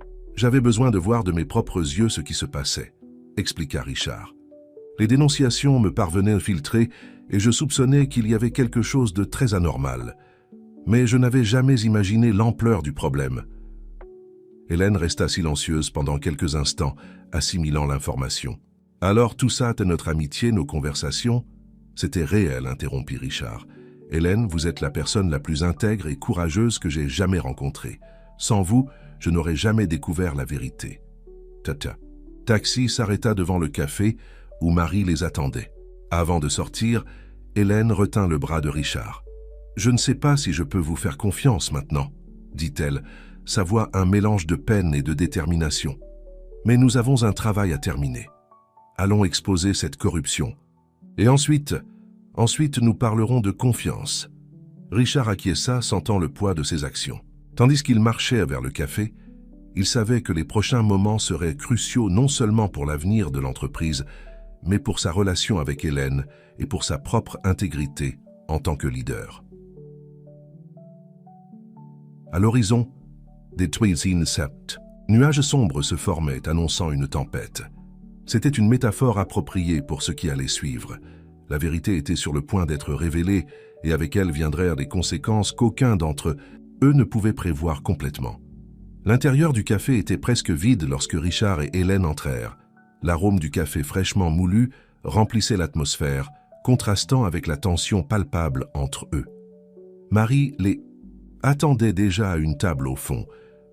« J'avais besoin de voir de mes propres yeux ce qui se passait, » expliqua Richard. « Les dénonciations me parvenaient filtrées et je soupçonnais qu'il y avait quelque chose de très anormal. Mais je n'avais jamais imaginé l'ampleur du problème. » Hélène resta silencieuse pendant quelques instants, assimilant l'information. « Alors tout ça, notre amitié, nos conversations ?» « C'était réel, » interrompit Richard. « Hélène, vous êtes la personne la plus intègre et courageuse que j'ai jamais rencontrée. Sans vous, je n'aurais jamais découvert la vérité. » Tata. Taxi s'arrêta devant le café où Marie les attendait. Avant de sortir, Hélène retint le bras de Richard. « Je ne sais pas si je peux vous faire confiance maintenant, » dit-elle, sa voix un mélange de peine et de détermination. « Mais nous avons un travail à terminer. Allons exposer cette corruption. Et ensuite nous parlerons de confiance. » Richard acquiesça, sentant le poids de ses actions. Tandis qu'il marchait vers le café, il savait que les prochains moments seraient cruciaux non seulement pour l'avenir de l'entreprise, mais pour sa relation avec Hélène et pour sa propre intégrité en tant que leader. À l'horizon, des sept nuages sombres se formaient, annonçant une tempête. C'était une métaphore appropriée pour ce qui allait suivre. La vérité était sur le point d'être révélée, et avec elle viendraient des conséquences qu'aucun d'entre eux ne pouvait prévoir complètement. L'intérieur du café était presque vide lorsque Richard et Hélène entrèrent. L'arôme du café fraîchement moulu remplissait l'atmosphère, contrastant avec la tension palpable entre eux. Marie les attendait déjà à une table au fond,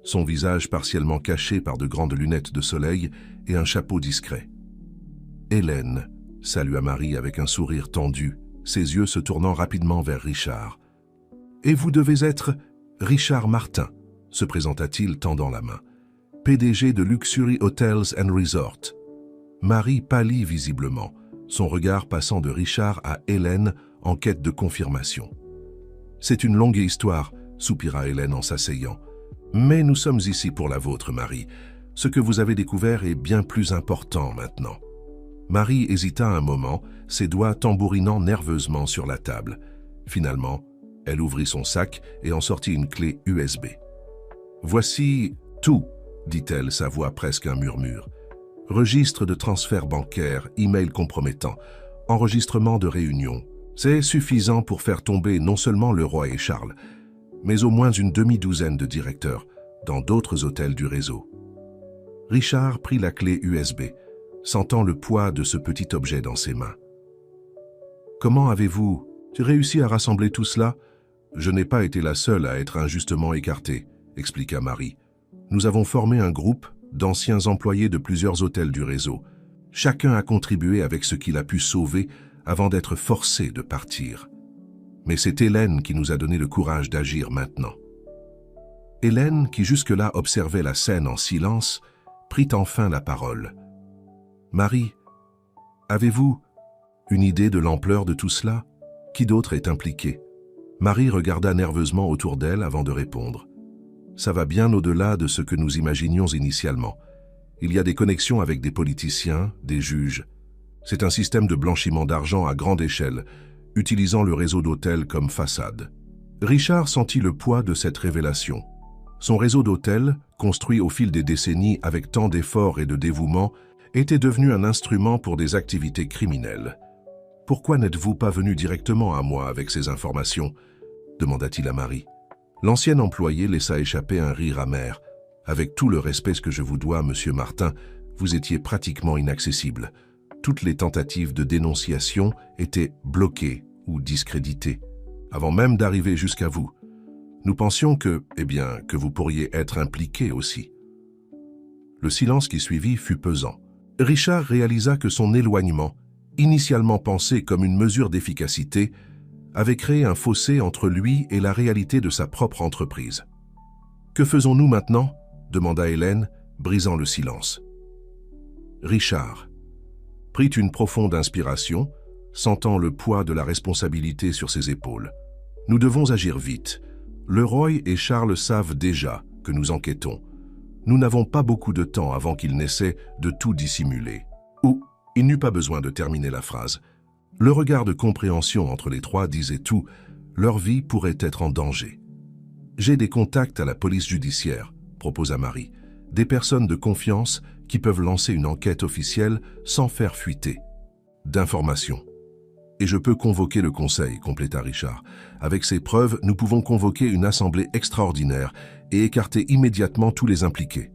son visage partiellement caché par de grandes lunettes de soleil et un chapeau discret. Hélène salua Marie avec un sourire tendu, ses yeux se tournant rapidement vers Richard. « Et vous devez être Richard Martin », se présenta-t-il tendant la main, « PDG de Luxury Hotels and Resorts ». Marie pâlit visiblement, son regard passant de Richard à Hélène en quête de confirmation. « C'est une longue histoire », soupira Hélène en s'asseyant. « Mais nous sommes ici pour la vôtre, Marie. Ce que vous avez découvert est bien plus important maintenant. » Marie hésita un moment, ses doigts tambourinant nerveusement sur la table. Finalement, elle ouvrit son sac et en sortit une clé USB. « Voici tout, » dit-elle, sa voix presque un murmure. « Registre de transfert bancaire, email compromettant, enregistrement de réunion. C'est suffisant pour faire tomber non seulement le roi et Charles, mais au moins une demi-douzaine de directeurs dans d'autres hôtels du réseau. » Richard prit la clé USB, sentant le poids de ce petit objet dans ses mains. « Comment avez-vous réussi à rassembler tout cela ? Je n'ai pas été la seule à être injustement écartée, » expliqua Marie. « Nous avons formé un groupe d'anciens employés de plusieurs hôtels du réseau. Chacun a contribué avec ce qu'il a pu sauver avant d'être forcé de partir. Mais c'est Hélène qui nous a donné le courage d'agir maintenant. » Hélène, qui jusque-là observait la scène en silence, prit enfin la parole. « Marie, avez-vous une idée de l'ampleur de tout cela? Qui d'autre est impliqué ?» Marie regarda nerveusement autour d'elle avant de répondre. « Ça va bien au-delà de ce que nous imaginions initialement. Il y a des connexions avec des politiciens, des juges. C'est un système de blanchiment d'argent à grande échelle, utilisant le réseau d'hôtels comme façade. » Richard sentit le poids de cette révélation. Son réseau d'hôtels, construit au fil des décennies avec tant d'efforts et de dévouement, était devenu un instrument pour des activités criminelles. « Pourquoi n'êtes-vous pas venu directement à moi avec ces informations ?» demanda-t-il à Marie. L'ancien employé laissa échapper un rire amer. « Avec tout le respect que je vous dois, monsieur Martin, vous étiez pratiquement inaccessible. Toutes les tentatives de dénonciation étaient bloquées ou discréditées, avant même d'arriver jusqu'à vous. Nous pensions que vous pourriez être impliqué aussi. » Le silence qui suivit fut pesant. Richard réalisa que son éloignement, initialement pensé comme une mesure d'efficacité, avait créé un fossé entre lui et la réalité de sa propre entreprise. « Que faisons-nous maintenant ?» demanda Hélène, brisant le silence. Richard prit une profonde inspiration, sentant le poids de la responsabilité sur ses épaules. « Nous devons agir vite. Le Roy et Charles savent déjà que nous enquêtons. Nous n'avons pas beaucoup de temps avant qu'ils n'essaient de tout dissimuler. » Ou, il n'eut pas besoin de terminer la phrase. Le regard de compréhension entre les trois disait tout, leur vie pourrait être en danger. « J'ai des contacts à la police judiciaire », proposa Marie, « des personnes de confiance qui peuvent lancer une enquête officielle sans faire fuiter d'informations. » « Et je peux convoquer le conseil, » compléta Richard. « Avec ces preuves, nous pouvons convoquer une assemblée extraordinaire et écarter immédiatement tous les impliqués. »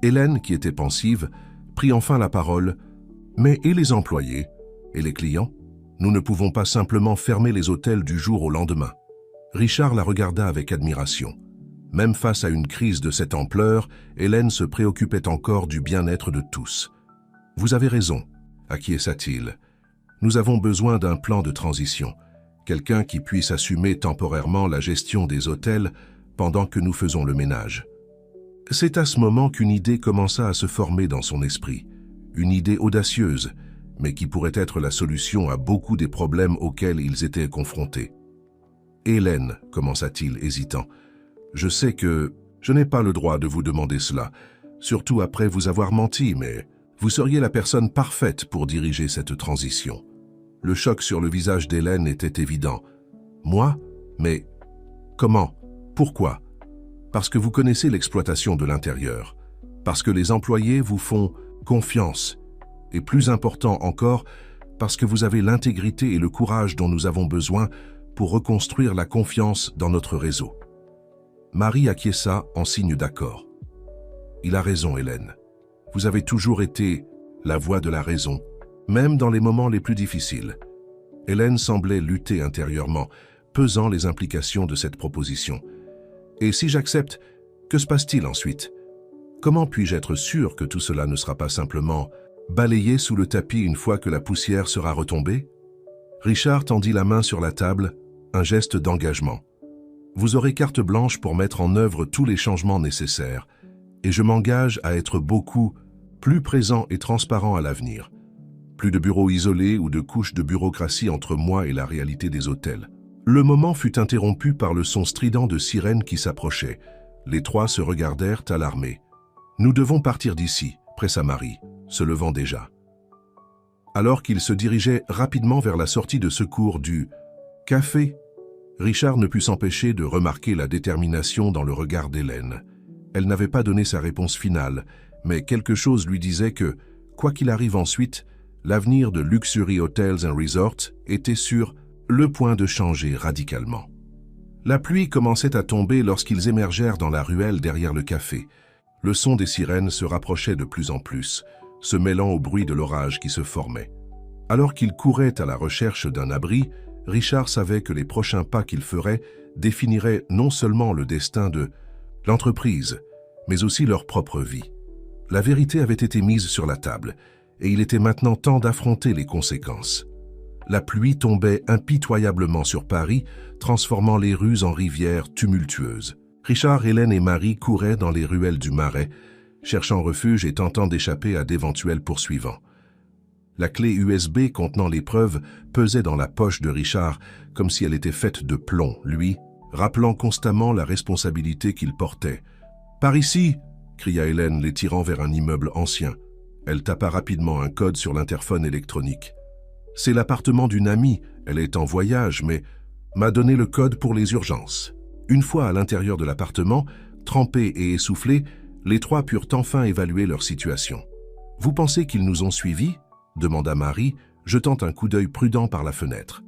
Hélène, qui était pensive, prit enfin la parole. « Mais et les employés? Et les clients? Nous ne pouvons pas simplement fermer les hôtels du jour au lendemain. » Richard la regarda avec admiration. Même face à une crise de cette ampleur, Hélène se préoccupait encore du bien-être de tous. « Vous avez raison, » acquiesça-t-il. « Nous avons besoin d'un plan de transition, quelqu'un qui puisse assumer temporairement la gestion des hôtels pendant que nous faisons le ménage. » C'est à ce moment qu'une idée commença à se former dans son esprit, une idée audacieuse, mais qui pourrait être la solution à beaucoup des problèmes auxquels ils étaient confrontés. « Hélène, commença-t-il hésitant, Je sais que je n'ai pas le droit de vous demander cela, surtout après vous avoir menti, mais vous seriez la personne parfaite pour diriger cette transition. Le choc sur le visage d'Hélène était évident. Moi? Mais comment? Pourquoi? Parce que vous connaissez l'exploitation de l'intérieur, parce que les employés vous font confiance, et plus important encore, parce que vous avez l'intégrité et le courage dont nous avons besoin pour reconstruire la confiance dans notre réseau. Marie acquiesça en signe d'accord. Il a raison, Hélène. Vous avez toujours été la voix de la raison, même dans les moments les plus difficiles. Hélène semblait lutter intérieurement, pesant les implications de cette proposition. Et si j'accepte, que se passe-t-il ensuite? Comment puis-je être sûr que tout cela ne sera pas simplement balayé sous le tapis une fois que la poussière sera retombée? Richard tendit la main sur la table, un geste d'engagement. Vous aurez carte blanche pour mettre en œuvre tous les changements nécessaires, et je m'engage à être beaucoup plus présent et transparent à l'avenir. Plus de bureaux isolés ou de couches de bureaucratie entre moi et la réalité des hôtels. Le moment fut interrompu par le son strident de sirènes qui s'approchait. Les trois se regardèrent alarmés. « Nous devons partir d'ici », pressa Marie, se levant déjà. Alors qu'ils se dirigeaient rapidement vers la sortie de secours du « café », Richard ne put s'empêcher de remarquer la détermination dans le regard d'Hélène. Elle n'avait pas donné sa réponse finale, mais quelque chose lui disait que, quoi qu'il arrive ensuite, l'avenir de Luxury Hotels and Resorts était sur le point de changer radicalement. La pluie commençait à tomber lorsqu'ils émergèrent dans la ruelle derrière le café. Le son des sirènes se rapprochait de plus en plus, se mêlant au bruit de l'orage qui se formait. Alors qu'ils couraient à la recherche d'un abri, Richard savait que les prochains pas qu'il ferait définiraient non seulement le destin de l'entreprise, mais aussi leur propre vie. La vérité avait été mise sur la table, et il était maintenant temps d'affronter les conséquences. La pluie tombait impitoyablement sur Paris, transformant les rues en rivières tumultueuses. Richard, Hélène et Marie couraient dans les ruelles du Marais, cherchant refuge et tentant d'échapper à d'éventuels poursuivants. La clé USB contenant les preuves pesait dans la poche de Richard comme si elle était faite de plomb, lui, rappelant constamment la responsabilité qu'il portait. « Par ici !» cria Hélène, les tirant vers un immeuble ancien. Elle tapa rapidement un code sur l'interphone électronique. « C'est l'appartement d'une amie, elle est en voyage, mais m'a donné le code pour les urgences. » Une fois à l'intérieur de l'appartement, trempés et essoufflés, les trois purent enfin évaluer leur situation. « Vous pensez qu'ils nous ont suivis ?» demanda Marie, jetant un coup d'œil prudent par la fenêtre.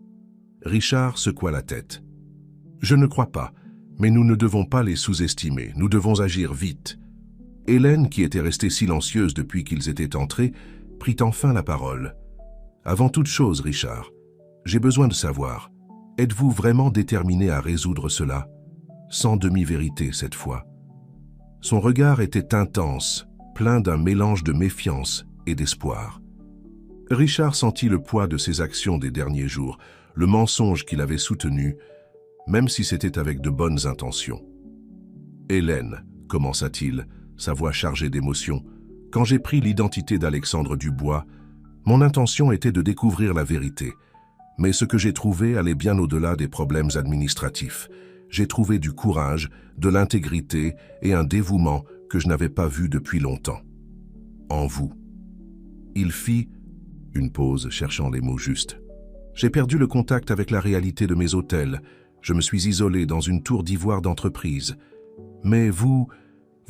Richard secoua la tête. « Je ne crois pas, mais nous ne devons pas les sous-estimer, nous devons agir vite. » Hélène, qui était restée silencieuse depuis qu'ils étaient entrés, prit enfin la parole. « Avant toute chose, Richard, j'ai besoin de savoir, êtes-vous vraiment déterminé à résoudre cela? Sans demi-vérité cette fois. » Son regard était intense, plein d'un mélange de méfiance et d'espoir. Richard sentit le poids de ses actions des derniers jours, le mensonge qu'il avait soutenu, même si c'était avec de bonnes intentions. « Hélène, commença-t-il, sa voix chargée d'émotion, quand j'ai pris l'identité d'Alexandre Dubois, mon intention était de découvrir la vérité. Mais ce que j'ai trouvé allait bien au-delà des problèmes administratifs. J'ai trouvé du courage, de l'intégrité et un dévouement que je n'avais pas vu depuis longtemps. En vous. » Il fit une pause, cherchant les mots justes. « J'ai perdu le contact avec la réalité de mes hôtels. Je me suis isolé dans une tour d'ivoire d'entreprise. Mais vous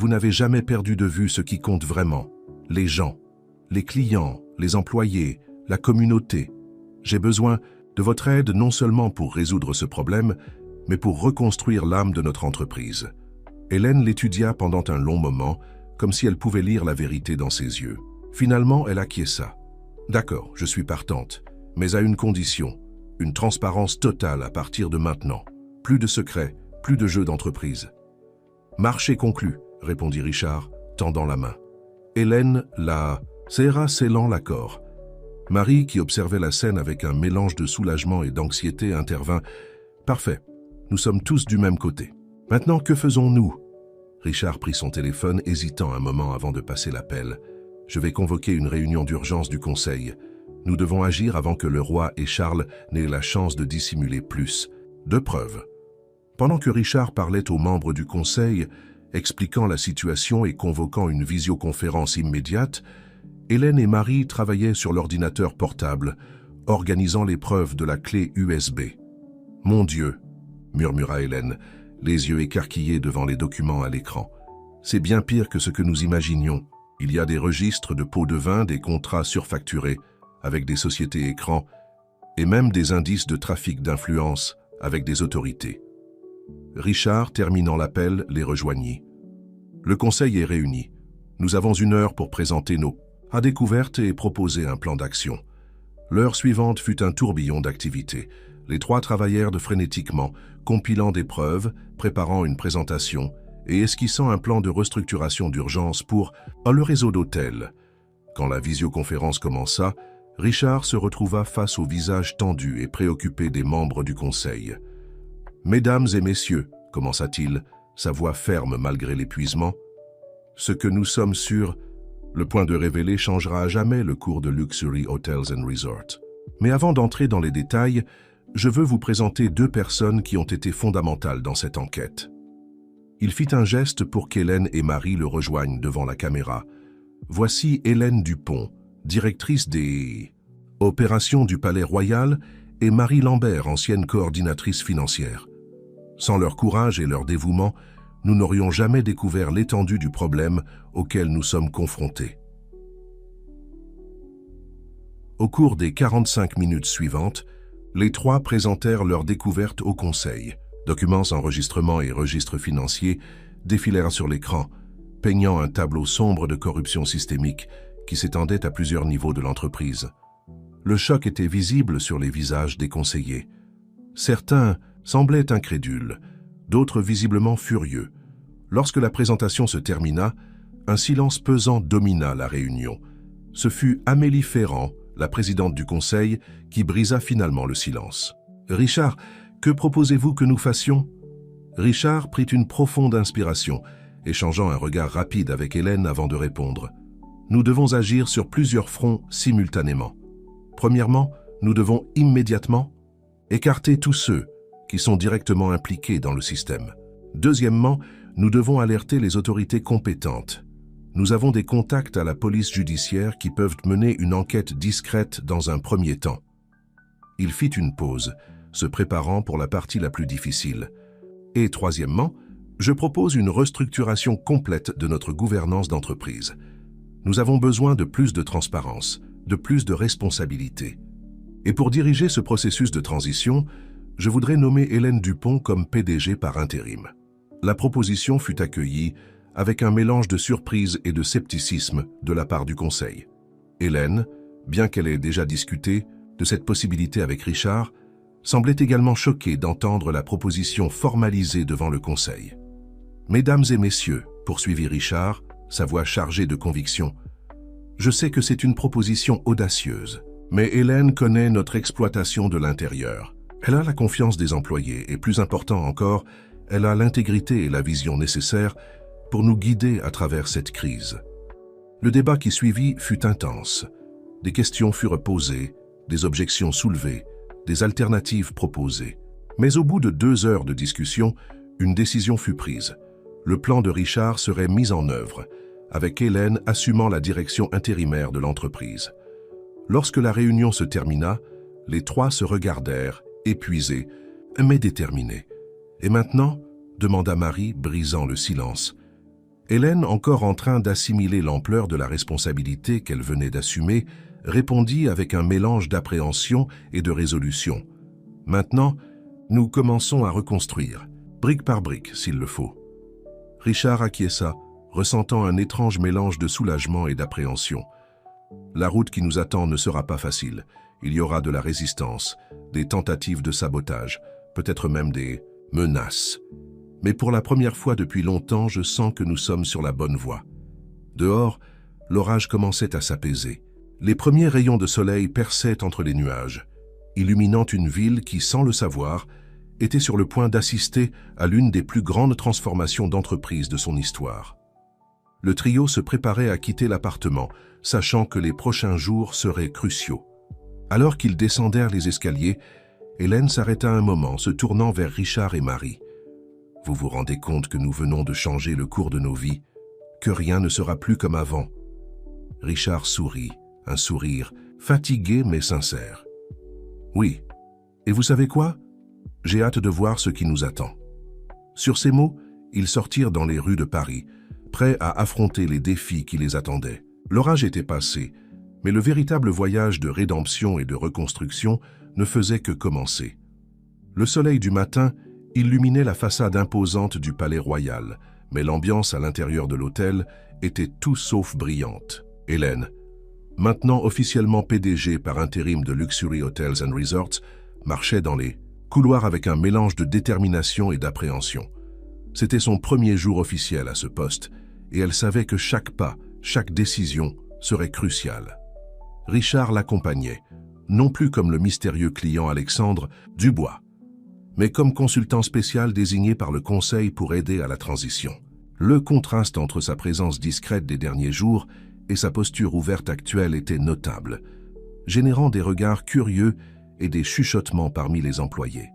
n'avez jamais perdu de vue ce qui compte vraiment. Les gens, les clients, les employés, la communauté. J'ai besoin de votre aide non seulement pour résoudre ce problème, mais pour reconstruire l'âme de notre entreprise. » Hélène l'étudia pendant un long moment, comme si elle pouvait lire la vérité dans ses yeux. Finalement, elle acquiesça. « D'accord, je suis partante, mais à une condition, une transparence totale à partir de maintenant. Plus de secrets, plus de jeux d'entreprise. »« Marché conclu, » répondit Richard, tendant la main. Hélène la serra, scellant l'accord. Marie, qui observait la scène avec un mélange de soulagement et d'anxiété, intervint. « Parfait, nous sommes tous du même côté. Maintenant, que faisons-nous » Richard prit son téléphone, hésitant un moment avant de passer l'appel. « Je vais convoquer une réunion d'urgence du Conseil. Nous devons agir avant que le roi et Charles n'aient la chance de dissimuler plus de preuves. » Pendant que Richard parlait aux membres du conseil, expliquant la situation et convoquant une visioconférence immédiate, Hélène et Marie travaillaient sur l'ordinateur portable, organisant l'épreuve de la clé USB. « Mon Dieu !» murmura Hélène, les yeux écarquillés devant les documents à l'écran. « C'est bien pire que ce que nous imaginions. Il y a des registres de pots de vin, des contrats surfacturés avec des sociétés écrans et même des indices de trafic d'influence avec des autorités. » Richard, terminant l'appel, les rejoignit. « Le conseil est réuni. Nous avons 1 heure pour présenter nos découvertes et proposer un plan d'action. » L'heure suivante fut un tourbillon d'activités. Les 3 travaillèrent frénétiquement, compilant des preuves, préparant une présentation et esquissant un plan de restructuration d'urgence pour le réseau d'hôtels. Quand la visioconférence commença, Richard se retrouva face au visage tendu et préoccupé des membres du conseil. « Mesdames et messieurs, commença-t-il, sa voix ferme malgré l'épuisement, ce que nous sommes sûrs, le point de révéler changera à jamais le cours de Luxury Hotels and Resorts. Mais avant d'entrer dans les détails, je veux vous présenter 2 personnes qui ont été fondamentales dans cette enquête. » Il fit un geste pour qu'Hélène et Marie le rejoignent devant la caméra. Voici Hélène Dupont, directrice des opérations du Palais Royal, et Marie Lambert, ancienne coordinatrice financière. Sans leur courage et leur dévouement, nous n'aurions jamais découvert l'étendue du problème auquel nous sommes confrontés. Au cours des 45 minutes suivantes, les 3 présentèrent leurs découvertes au Conseil. Documents, enregistrements et registres financiers défilèrent sur l'écran, peignant un tableau sombre de corruption systémique qui s'étendait à plusieurs niveaux de l'entreprise. Le choc était visible sur les visages des conseillers. Certains semblaient incrédules, d'autres visiblement furieux. Lorsque la présentation se termina, un silence pesant domina la réunion. Ce fut Amélie Ferrand, la présidente du conseil, qui brisa finalement le silence. « Richard, que proposez-vous que nous fassions ?» Richard prit une profonde inspiration, échangeant un regard rapide avec Hélène avant de répondre. « Nous devons agir sur plusieurs fronts simultanément. Premièrement, nous devons immédiatement écarter tous ceux qui sont directement impliqués dans le système. Deuxièmement, nous devons alerter les autorités compétentes. Nous avons des contacts à la police judiciaire qui peuvent mener une enquête discrète dans un premier temps. » Il fit une pause, se préparant pour la partie la plus difficile. « Et troisièmement, je propose une restructuration complète de notre gouvernance d'entreprise. Nous avons besoin de plus de transparence, de plus de responsabilité. Et pour diriger ce processus de transition, je voudrais nommer Hélène Dupont comme PDG par intérim. » La proposition fut accueillie avec un mélange de surprise et de scepticisme de la part du conseil. Hélène, bien qu'elle ait déjà discuté de cette possibilité avec Richard, semblait également choquée d'entendre la proposition formalisée devant le conseil. « Mesdames et messieurs, poursuivit Richard, sa voix chargée de conviction, je sais que c'est une proposition audacieuse, mais Hélène connaît notre exploitation de l'intérieur. Elle a la confiance des employés et, plus important encore, elle a l'intégrité et la vision nécessaires pour nous guider à travers cette crise. » Le débat qui suivit fut intense. Des questions furent posées, des objections soulevées, des alternatives proposées. Mais au bout de 2 heures de discussion, une décision fut prise. Le plan de Richard serait mis en œuvre, avec Hélène assumant la direction intérimaire de l'entreprise. Lorsque la réunion se termina, les 3 se regardèrent, épuisés, mais déterminés. « Et maintenant ?» demanda Marie, brisant le silence. Hélène, encore en train d'assimiler l'ampleur de la responsabilité qu'elle venait d'assumer, répondit avec un mélange d'appréhension et de résolution. « Maintenant, nous commençons à reconstruire, brique par brique s'il le faut. » Richard acquiesça, ressentant un étrange mélange de soulagement et d'appréhension. La route qui nous attend ne sera pas facile. Il y aura de la résistance, des tentatives de sabotage, peut-être même des menaces. Mais pour la première fois depuis longtemps, je sens que nous sommes sur la bonne voie. Dehors, l'orage commençait à s'apaiser. Les premiers rayons de soleil perçaient entre les nuages, illuminant une ville qui, sans le savoir, était sur le point d'assister à l'une des plus grandes transformations d'entreprise de son histoire. Le trio se préparait à quitter l'appartement, sachant que les prochains jours seraient cruciaux. Alors qu'ils descendèrent les escaliers, Hélène s'arrêta un moment, se tournant vers Richard et Marie. Vous vous rendez compte que nous venons de changer le cours de nos vies, que rien ne sera plus comme avant. Richard sourit, un sourire, fatigué mais sincère. Oui, et vous savez quoi? J'ai hâte de voir ce qui nous attend. Sur ces mots, ils sortirent dans les rues de Paris, prêts à affronter les défis qui les attendaient. L'orage était passé, mais le véritable voyage de rédemption et de reconstruction ne faisait que commencer. Le soleil du matin illuminait la façade imposante du palais royal, mais l'ambiance à l'intérieur de l'hôtel était tout sauf brillante. Hélène, maintenant officiellement PDG par intérim de Luxury Hotels and Resorts, marchait dans les couloirs avec un mélange de détermination et d'appréhension. C'était son premier jour officiel à ce poste, et elle savait que chaque pas, chaque décision serait cruciale. Richard l'accompagnait, non plus comme le mystérieux client Alexandre Dubois, mais comme consultant spécial désigné par le conseil pour aider à la transition. Le contraste entre sa présence discrète des derniers jours et sa posture ouverte actuelle était notable, générant des regards curieux et des chuchotements parmi les employés.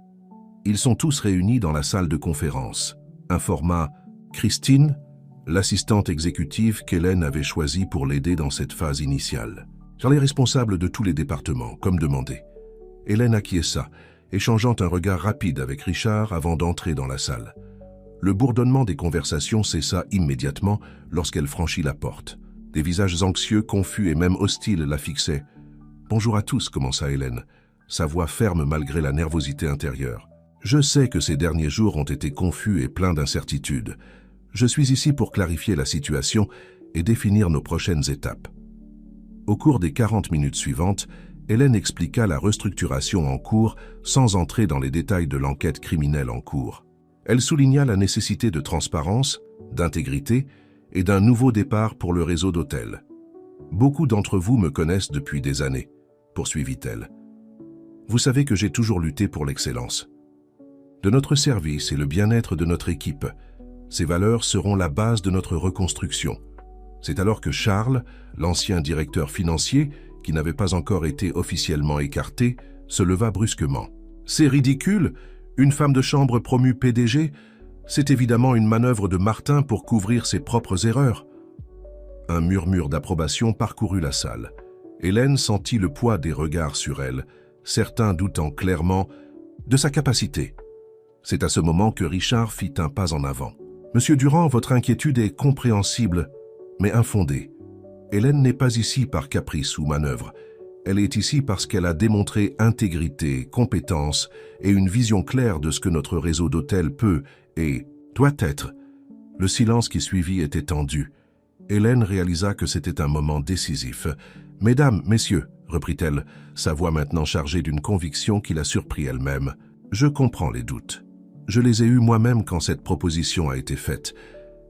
Ils sont tous réunis dans la salle de conférence, un format Christine, l'assistante exécutive qu'Hélène avait choisie pour l'aider dans cette phase initiale. Car les responsables de tous les départements, comme demandé. Hélène acquiesça, échangeant un regard rapide avec Richard avant d'entrer dans la salle. Le bourdonnement des conversations cessa immédiatement lorsqu'elle franchit la porte. Des visages anxieux, confus et même hostiles la fixaient. « Bonjour à tous », commença Hélène, sa voix ferme malgré la nervosité intérieure. « Je sais que ces derniers jours ont été confus et pleins d'incertitudes. Je suis ici pour clarifier la situation et définir nos prochaines étapes. » Au cours des 40 minutes suivantes, Hélène expliqua la restructuration en cours sans entrer dans les détails de l'enquête criminelle en cours. Elle souligna la nécessité de transparence, d'intégrité et d'un nouveau départ pour le réseau d'hôtels. « Beaucoup d'entre vous me connaissent depuis des années, » poursuivit-elle. « Vous savez que j'ai toujours lutté pour l'excellence. De notre service et le bien-être de notre équipe, ces valeurs seront la base de notre reconstruction. » C'est alors que Charles, l'ancien directeur financier, qui n'avait pas encore été officiellement écarté, se leva brusquement. « C'est ridicule, une femme de chambre promue PDG, c'est évidemment une manœuvre de Martin pour couvrir ses propres erreurs. » Un murmure d'approbation parcourut la salle. Hélène sentit le poids des regards sur elle, certains doutant clairement de sa capacité. C'est à ce moment que Richard fit un pas en avant. « Monsieur Durand, votre inquiétude est compréhensible, mais infondée. Hélène n'est pas ici par caprice ou manœuvre. Elle est ici parce qu'elle a démontré intégrité, compétence et une vision claire de ce que notre réseau d'hôtels peut et doit être. » Le silence qui suivit était tendu. Hélène réalisa que c'était un moment décisif. « Mesdames, messieurs, » reprit-elle, sa voix maintenant chargée d'une conviction qui la surprit elle-même. « Je comprends les doutes. Je les ai eus moi-même quand cette proposition a été faite.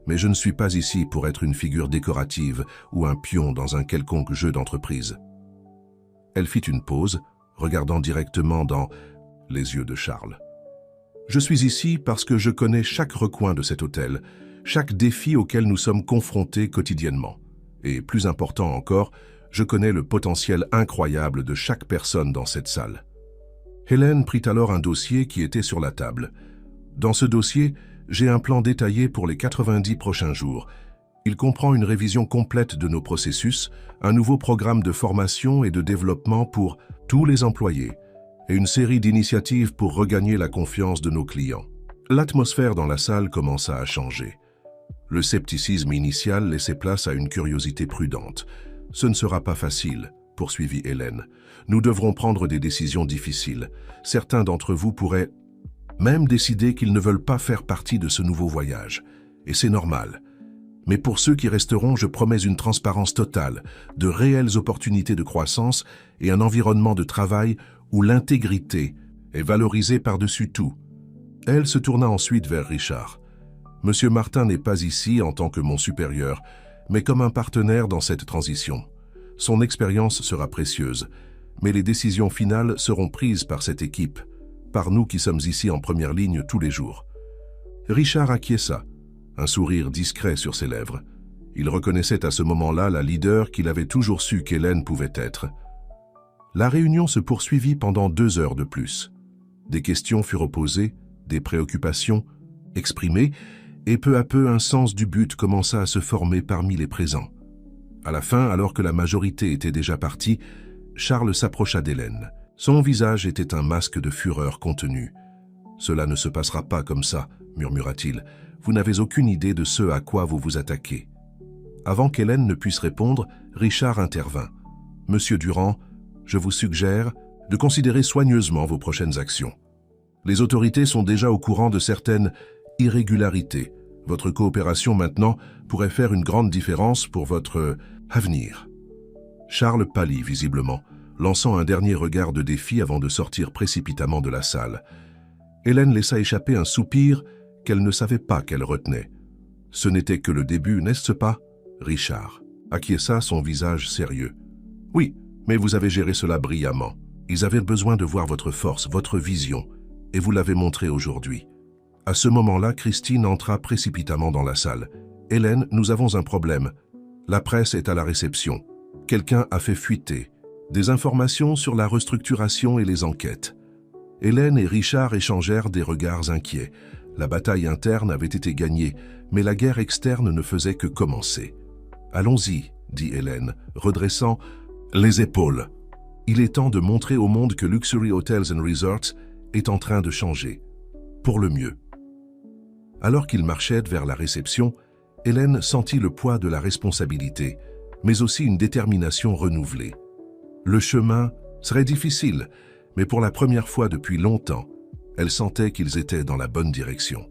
Mais je ne suis pas ici pour être une figure décorative ou un pion dans un quelconque jeu d'entreprise. » Elle fit une pause, regardant directement dans les yeux de Charles. « Je suis ici parce que je connais chaque recoin de cet hôtel, chaque défi auquel nous sommes confrontés quotidiennement. Et plus important encore, je connais le potentiel incroyable de chaque personne dans cette salle. » Hélène prit alors un dossier qui était sur la table. Dans ce dossier, j'ai un plan détaillé pour les 90 prochains jours. Il comprend une révision complète de nos processus, un nouveau programme de formation et de développement pour tous les employés, et une série d'initiatives pour regagner la confiance de nos clients. L'atmosphère dans la salle commença à changer. Le scepticisme initial laissait place à une curiosité prudente. « Ce ne sera pas facile, » poursuivit Hélène. « Nous devrons prendre des décisions difficiles. Certains d'entre vous pourraient même décider qu'ils ne veulent pas faire partie de ce nouveau voyage. Et c'est normal. Mais pour ceux qui resteront, je promets une transparence totale, de réelles opportunités de croissance et un environnement de travail où l'intégrité est valorisée par-dessus tout. » Elle se tourna ensuite vers Richard. « Monsieur Martin n'est pas ici en tant que mon supérieur, mais comme un partenaire dans cette transition. Son expérience sera précieuse, mais les décisions finales seront prises par cette équipe, par nous qui sommes ici en première ligne tous les jours. » Richard acquiesça, un sourire discret sur ses lèvres. Il reconnaissait à ce moment-là la leader qu'il avait toujours su qu'Hélène pouvait être. La réunion se poursuivit pendant 2 heures de plus. Des questions furent posées, des préoccupations, exprimé, et peu à peu un sens du but commença à se former parmi les présents. À la fin, alors que la majorité était déjà partie, Charles s'approcha d'Hélène. Son visage était un masque de fureur contenue. « Cela ne se passera pas comme ça, » murmura-t-il. « Vous n'avez aucune idée de ce à quoi vous vous attaquez. » Avant qu'Hélène ne puisse répondre, Richard intervint. « Monsieur Durand, je vous suggère de considérer soigneusement vos prochaines actions. Les autorités sont déjà au courant de certaines irrégularités. Votre coopération maintenant pourrait faire une grande différence pour votre avenir. » Charles pâlit visiblement, lançant un dernier regard de défi avant de sortir précipitamment de la salle. Hélène laissa échapper un soupir qu'elle ne savait pas qu'elle retenait. « Ce n'était que le début, n'est-ce pas ?» Richard acquiesça, son visage sérieux. « Oui, mais vous avez géré cela brillamment. Ils avaient besoin de voir votre force, votre vision, et vous l'avez montré aujourd'hui. » À ce moment-là, Christine entra précipitamment dans la salle. « Hélène, nous avons un problème. La presse est à la réception. Quelqu'un a fait fuiter des informations sur la restructuration et les enquêtes. » Hélène et Richard échangèrent des regards inquiets. La bataille interne avait été gagnée, mais la guerre externe ne faisait que commencer. « Allons-y, » dit Hélène, redressant les épaules. « Il est temps de montrer au monde que Luxury Hotels and Resorts est en train de changer. Pour le mieux. » Alors qu'ils marchaient vers la réception, Hélène sentit le poids de la responsabilité, mais aussi une détermination renouvelée. Le chemin serait difficile, mais pour la première fois depuis longtemps, elle sentait qu'ils étaient dans la bonne direction.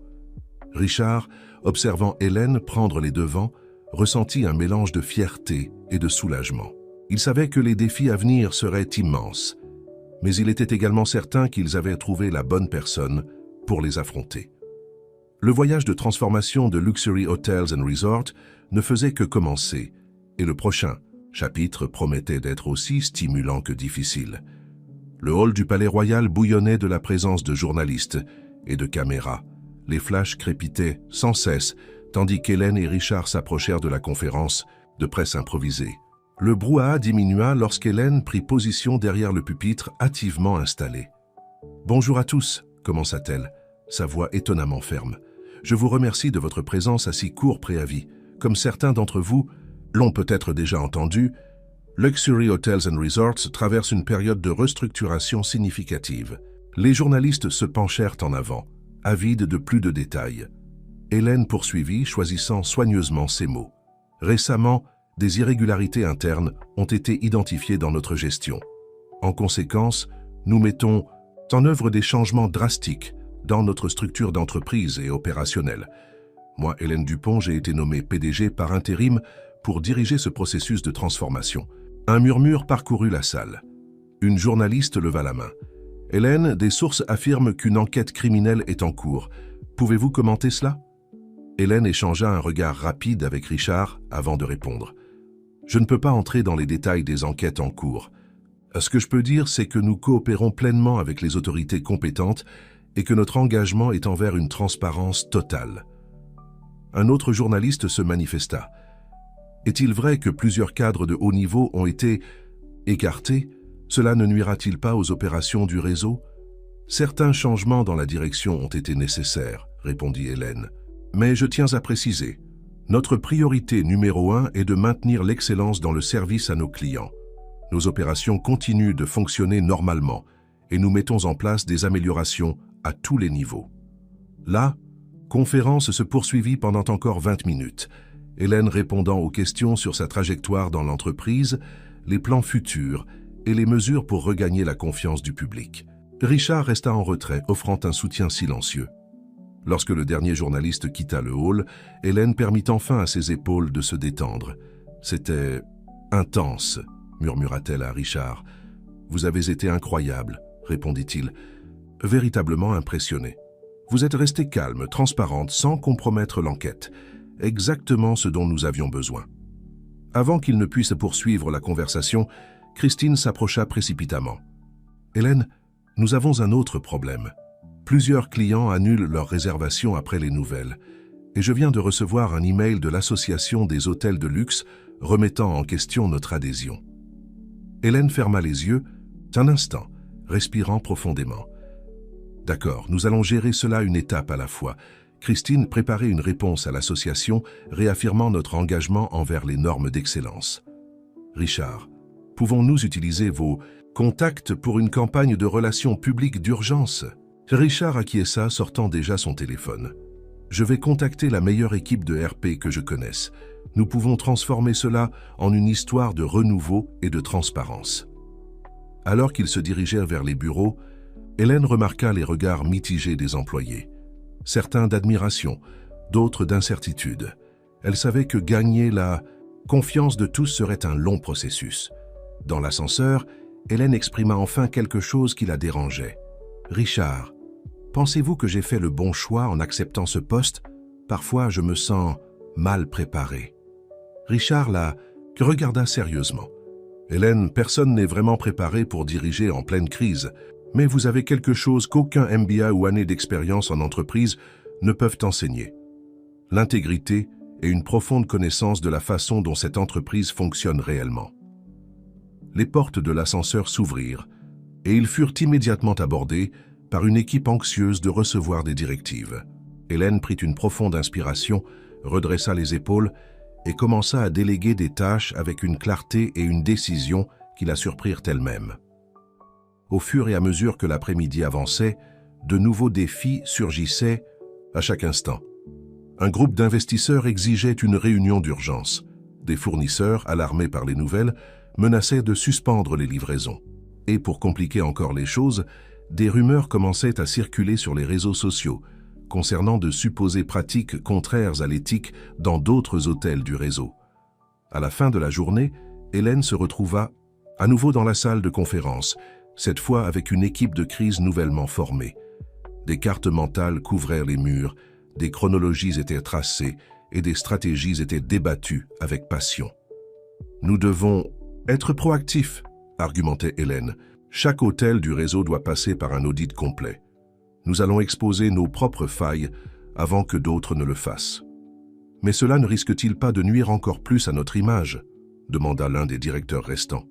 Richard, observant Hélène prendre les devants, ressentit un mélange de fierté et de soulagement. Il savait que les défis à venir seraient immenses, mais il était également certain qu'ils avaient trouvé la bonne personne pour les affronter. Le voyage de transformation de Luxury Hotels and Resorts ne faisait que commencer, et le prochain chapitre promettait d'être aussi stimulant que difficile. Le hall du Palais Royal bouillonnait de la présence de journalistes et de caméras. Les flashs crépitaient sans cesse, tandis qu'Hélène et Richard s'approchèrent de la conférence de presse improvisée. Le brouhaha diminua lorsqu'Hélène prit position derrière le pupitre hâtivement installé. « Bonjour à tous », commença-t-elle, sa voix étonnamment ferme. « Je vous remercie de votre présence à si court préavis. Comme certains d'entre vous l'ont peut-être déjà entendu, Luxury Hotels and Resorts traverse une période de restructuration significative. » Les journalistes se penchèrent en avant, avides de plus de détails. Hélène poursuivit, choisissant soigneusement ses mots. « Récemment, des irrégularités internes ont été identifiées dans notre gestion. En conséquence, nous mettons en œuvre des changements drastiques dans notre structure d'entreprise et opérationnelle. Moi, Hélène Dupont, j'ai été nommée PDG par intérim pour diriger ce processus de transformation. » Un murmure parcourut la salle. Une journaliste leva la main. « Hélène, des sources affirment qu'une enquête criminelle est en cours. Pouvez-vous commenter cela ?» Hélène échangea un regard rapide avec Richard avant de répondre. « Je ne peux pas entrer dans les détails des enquêtes en cours. Ce que je peux dire, c'est que nous coopérons pleinement avec les autorités compétentes et que notre engagement est envers une transparence totale. » Un autre journaliste se manifesta. « Est-il vrai que plusieurs cadres de haut niveau ont été écartés? Cela ne nuira-t-il pas aux opérations du réseau? » « Certains changements dans la direction ont été nécessaires, » répondit Hélène. « Mais je tiens à préciser, notre priorité numéro 1 est de maintenir l'excellence dans le service à nos clients. Nos opérations continuent de fonctionner normalement et nous mettons en place des améliorations à tous les niveaux. » La conférence se poursuivit pendant encore 20 minutes. Hélène répondant aux questions sur sa trajectoire dans l'entreprise, les plans futurs et les mesures pour regagner la confiance du public. Richard resta en retrait, offrant un soutien silencieux. Lorsque le dernier journaliste quitta le hall, Hélène permit enfin à ses épaules de se détendre. « C'était intense », murmura-t-elle à Richard. « Vous avez été incroyable », répondit-il, véritablement impressionné. « Vous êtes resté calme, transparente, sans compromettre l'enquête. Exactement ce dont nous avions besoin. » Avant qu'il ne puisse poursuivre la conversation, Christine s'approcha précipitamment. « Hélène, nous avons un autre problème. Plusieurs clients annulent leurs réservations après les nouvelles, et je viens de recevoir un email de l'Association des hôtels de luxe remettant en question notre adhésion. » Hélène ferma les yeux, un instant, respirant profondément. « D'accord, nous allons gérer cela une étape à la fois. Christine préparait une réponse à l'association, réaffirmant notre engagement envers les normes d'excellence. Richard, pouvons-nous utiliser vos contacts pour une campagne de relations publiques d'urgence? Richard acquiesça, sortant déjà son téléphone. Je vais contacter la meilleure équipe de RP que je connaisse. Nous pouvons transformer cela en une histoire de renouveau et de transparence. Alors qu'ils se dirigeèrent vers les bureaux, Hélène remarqua les regards mitigés des employés. Certains d'admiration, d'autres d'incertitude. Elle savait que gagner la confiance de tous serait un long processus. Dans l'ascenseur, Hélène exprima enfin quelque chose qui la dérangeait. « Richard, pensez-vous que j'ai fait le bon choix en acceptant ce poste? Parfois, je me sens mal préparé. » Richard la regarda sérieusement. « Hélène, personne n'est vraiment préparé pour diriger en pleine crise, mais vous avez quelque chose qu'aucun MBA ou année d'expérience en entreprise ne peuvent enseigner. L'intégrité et une profonde connaissance de la façon dont cette entreprise fonctionne réellement. » Les portes de l'ascenseur s'ouvrirent et ils furent immédiatement abordés par une équipe anxieuse de recevoir des directives. Hélène prit une profonde inspiration, redressa les épaules et commença à déléguer des tâches avec une clarté et une décision qui la surprirent elle-même. Au fur et à mesure que l'après-midi avançait, de nouveaux défis surgissaient à chaque instant. Un groupe d'investisseurs exigeait une réunion d'urgence. Des fournisseurs, alarmés par les nouvelles, menaçaient de suspendre les livraisons. Et pour compliquer encore les choses, des rumeurs commençaient à circuler sur les réseaux sociaux concernant de supposées pratiques contraires à l'éthique dans d'autres hôtels du réseau. À la fin de la journée, Hélène se retrouva à nouveau dans la salle de conférence, cette fois avec une équipe de crise nouvellement formée. Des cartes mentales couvraient les murs, des chronologies étaient tracées et des stratégies étaient débattues avec passion. « Nous devons être proactifs », argumentait Hélène. « Chaque hôtel du réseau doit passer par un audit complet. Nous allons exposer nos propres failles avant que d'autres ne le fassent. » « Mais cela ne risque-t-il pas de nuire encore plus à notre image ?» demanda l'un des directeurs restants.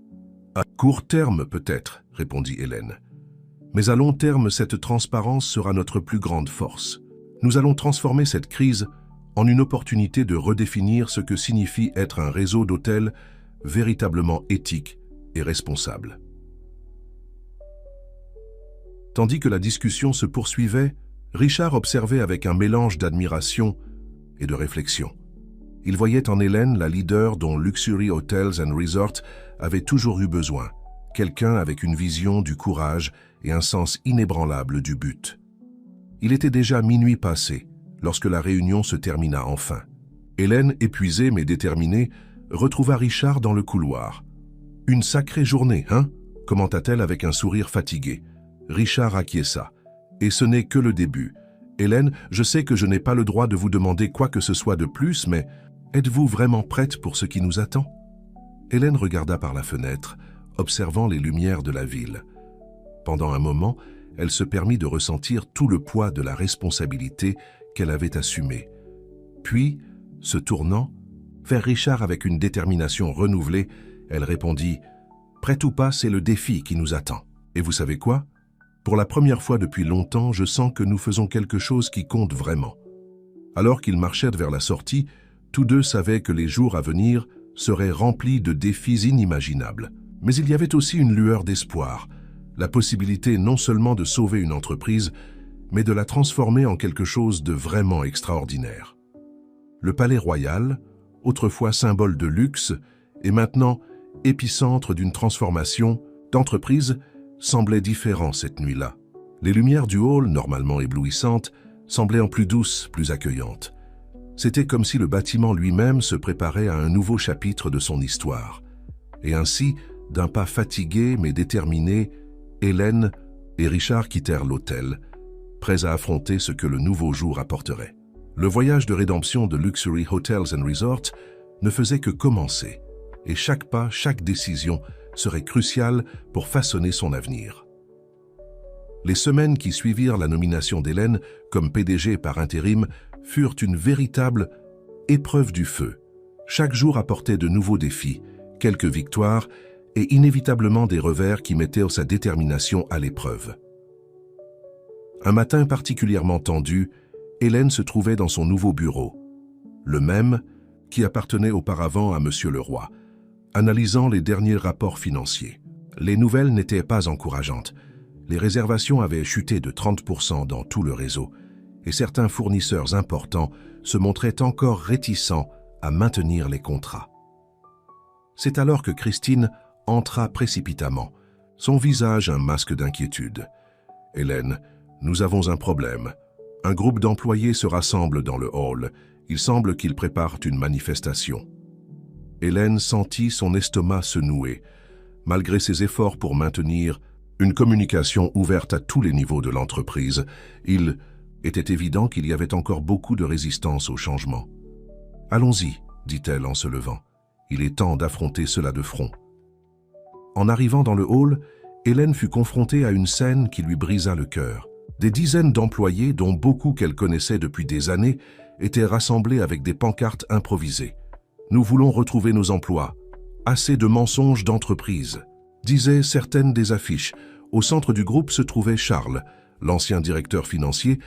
« À court terme peut-être, » répondit Hélène. « Mais à long terme, cette transparence sera notre plus grande force. Nous allons transformer cette crise en une opportunité de redéfinir ce que signifie être un réseau d'hôtels véritablement éthique et responsable. » Tandis que la discussion se poursuivait, Richard observait avec un mélange d'admiration et de réflexion. Il voyait en Hélène la leader dont Luxury Hotels and Resorts avait toujours eu besoin, quelqu'un avec une vision du courage et un sens inébranlable du but. Il était déjà minuit passé lorsque la réunion se termina enfin. Hélène, épuisée mais déterminée, retrouva Richard dans le couloir. « Une sacrée journée, hein ?» commenta-t-elle avec un sourire fatigué. Richard acquiesça. « Et ce n'est que le début. Hélène, je sais que je n'ai pas le droit de vous demander quoi que ce soit de plus, mais êtes-vous vraiment prête pour ce qui nous attend ?» Hélène regarda par la fenêtre, observant les lumières de la ville. Pendant un moment, elle se permit de ressentir tout le poids de la responsabilité qu'elle avait assumée. Puis, se tournant vers Richard avec une détermination renouvelée, elle répondit « Prête ou pas, c'est le défi qui nous attend. Et vous savez quoi ? Pour la première fois depuis longtemps, je sens que nous faisons quelque chose qui compte vraiment. » Alors qu'ils marchèrent vers la sortie, tous deux savaient que les jours à venir seraient remplis de défis inimaginables. Mais il y avait aussi une lueur d'espoir, la possibilité non seulement de sauver une entreprise, mais de la transformer en quelque chose de vraiment extraordinaire. Le Palais Royal, autrefois symbole de luxe, et maintenant épicentre d'une transformation d'entreprise, semblait différent cette nuit-là. Les lumières du hall, normalement éblouissantes, semblaient en plus douces, plus accueillantes. C'était comme si le bâtiment lui-même se préparait à un nouveau chapitre de son histoire. Et ainsi, d'un pas fatigué mais déterminé, Hélène et Richard quittèrent l'hôtel, prêts à affronter ce que le nouveau jour apporterait. Le voyage de rédemption de Luxury Hotels and Resorts ne faisait que commencer, et chaque pas, chaque décision serait cruciale pour façonner son avenir. Les semaines qui suivirent la nomination d'Hélène comme PDG par intérim furent une véritable épreuve du feu. Chaque jour apportait de nouveaux défis, quelques victoires et inévitablement des revers qui mettaient sa détermination à l'épreuve. Un matin particulièrement tendu, Hélène se trouvait dans son nouveau bureau, le même qui appartenait auparavant à Monsieur Leroy, analysant les derniers rapports financiers. Les nouvelles n'étaient pas encourageantes. Les réservations avaient chuté de 30% dans tout le réseau, et certains fournisseurs importants se montraient encore réticents à maintenir les contrats. C'est alors que Christine entra précipitamment, son visage un masque d'inquiétude. « Hélène, nous avons un problème. Un groupe d'employés se rassemble dans le hall. Il semble qu'ils préparent une manifestation. » Hélène sentit son estomac se nouer. Malgré ses efforts pour maintenir une communication ouverte à tous les niveaux de l'entreprise, il était évident qu'il y avait encore beaucoup de résistance au changement. « Allons-y, dit-elle en se levant. Il est temps d'affronter cela de front. » En arrivant dans le hall, Hélène fut confrontée à une scène qui lui brisa le cœur. Des dizaines d'employés, dont beaucoup qu'elle connaissait depuis des années, étaient rassemblés avec des pancartes improvisées. « Nous voulons retrouver nos emplois. Assez de mensonges d'entreprise », disaient certaines des affiches. Au centre du groupe se trouvait Charles, l'ancien directeur financier,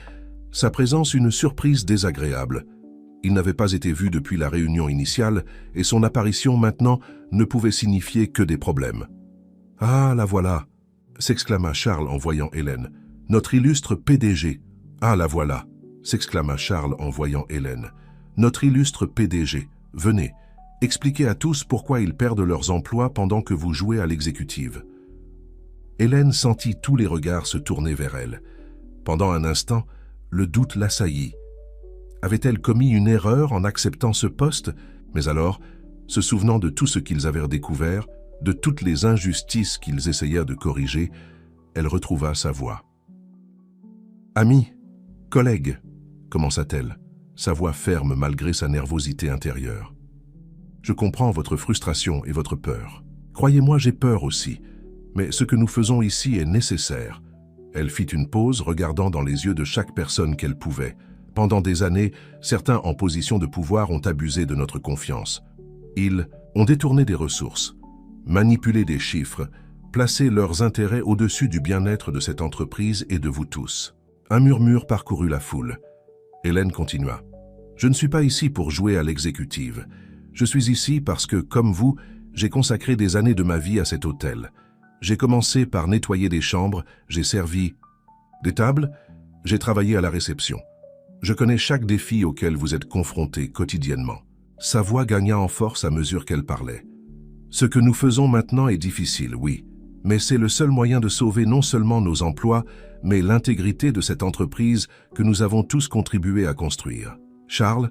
sa présence une surprise désagréable. Il n'avait pas été vu depuis la réunion initiale et son apparition maintenant ne pouvait signifier que des problèmes. « Ah, la voilà !» s'exclama Charles en voyant Hélène. « Notre illustre PDG !»« Ah, la voilà !» s'exclama Charles en voyant Hélène. « Notre illustre PDG, venez, expliquez à tous pourquoi ils perdent leurs emplois pendant que vous jouez à l'exécutive. » Hélène sentit tous les regards se tourner vers elle. Pendant un instant, le doute l'assaillit. Avait-elle commis une erreur en acceptant ce poste? Mais alors, se souvenant de tout ce qu'ils avaient découvert, de toutes les injustices qu'ils essayèrent de corriger, elle retrouva sa voix. « Amis, collègues, commença-t-elle, sa voix ferme malgré sa nervosité intérieure. Je comprends votre frustration et votre peur. Croyez-moi, j'ai peur aussi, mais ce que nous faisons ici est nécessaire. » Elle fit une pause, regardant dans les yeux de chaque personne qu'elle pouvait. Pendant des années, certains en position de pouvoir ont abusé de notre confiance. Ils ont détourné des ressources, manipulé des chiffres, placé leurs intérêts au-dessus du bien-être de cette entreprise et de vous tous. Un murmure parcourut la foule. Hélène continua. « Je ne suis pas ici pour jouer à l'exécutive. Je suis ici parce que, comme vous, j'ai consacré des années de ma vie à cet hôtel. J'ai commencé par nettoyer des chambres, j'ai servi des tables, j'ai travaillé à la réception. Je connais chaque défi auquel vous êtes confrontés quotidiennement. » Sa voix gagna en force à mesure qu'elle parlait. « Ce que nous faisons maintenant est difficile, oui, mais c'est le seul moyen de sauver non seulement nos emplois, mais l'intégrité de cette entreprise que nous avons tous contribué à construire. » Charles,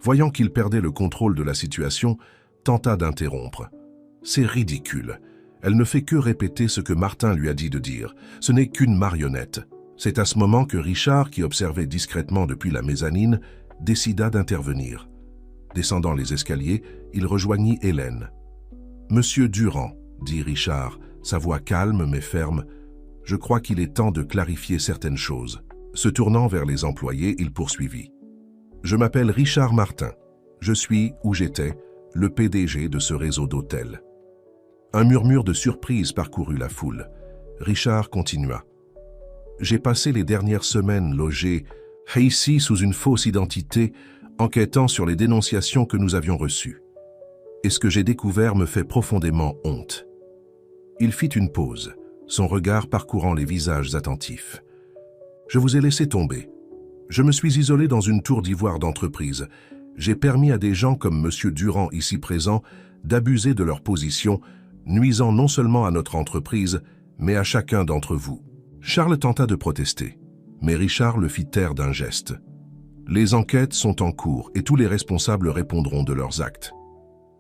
voyant qu'il perdait le contrôle de la situation, tenta d'interrompre. « C'est ridicule. Elle ne fait que répéter ce que Martin lui a dit de dire. Ce n'est qu'une marionnette. » C'est à ce moment que Richard, qui observait discrètement depuis la mezzanine, décida d'intervenir. Descendant les escaliers, il rejoignit Hélène. « Monsieur Durand, » dit Richard, sa voix calme mais ferme, « je crois qu'il est temps de clarifier certaines choses. » Se tournant vers les employés, il poursuivit. « Je m'appelle Richard Martin. Je suis, ou j'étais, le PDG de ce réseau d'hôtels. » Un murmure de surprise parcourut la foule. Richard continua. « J'ai passé les dernières semaines logé ici sous une fausse identité, enquêtant sur les dénonciations que nous avions reçues. Et ce que j'ai découvert me fait profondément honte. » Il fit une pause, son regard parcourant les visages attentifs. « Je vous ai laissé tomber. Je me suis isolé dans une tour d'ivoire d'entreprise. J'ai permis à des gens comme M. Durand ici présent d'abuser de leur position, nuisant non seulement à notre entreprise, mais à chacun d'entre vous. » Charles tenta de protester, mais Richard le fit taire d'un geste. « Les enquêtes sont en cours et tous les responsables répondront de leurs actes.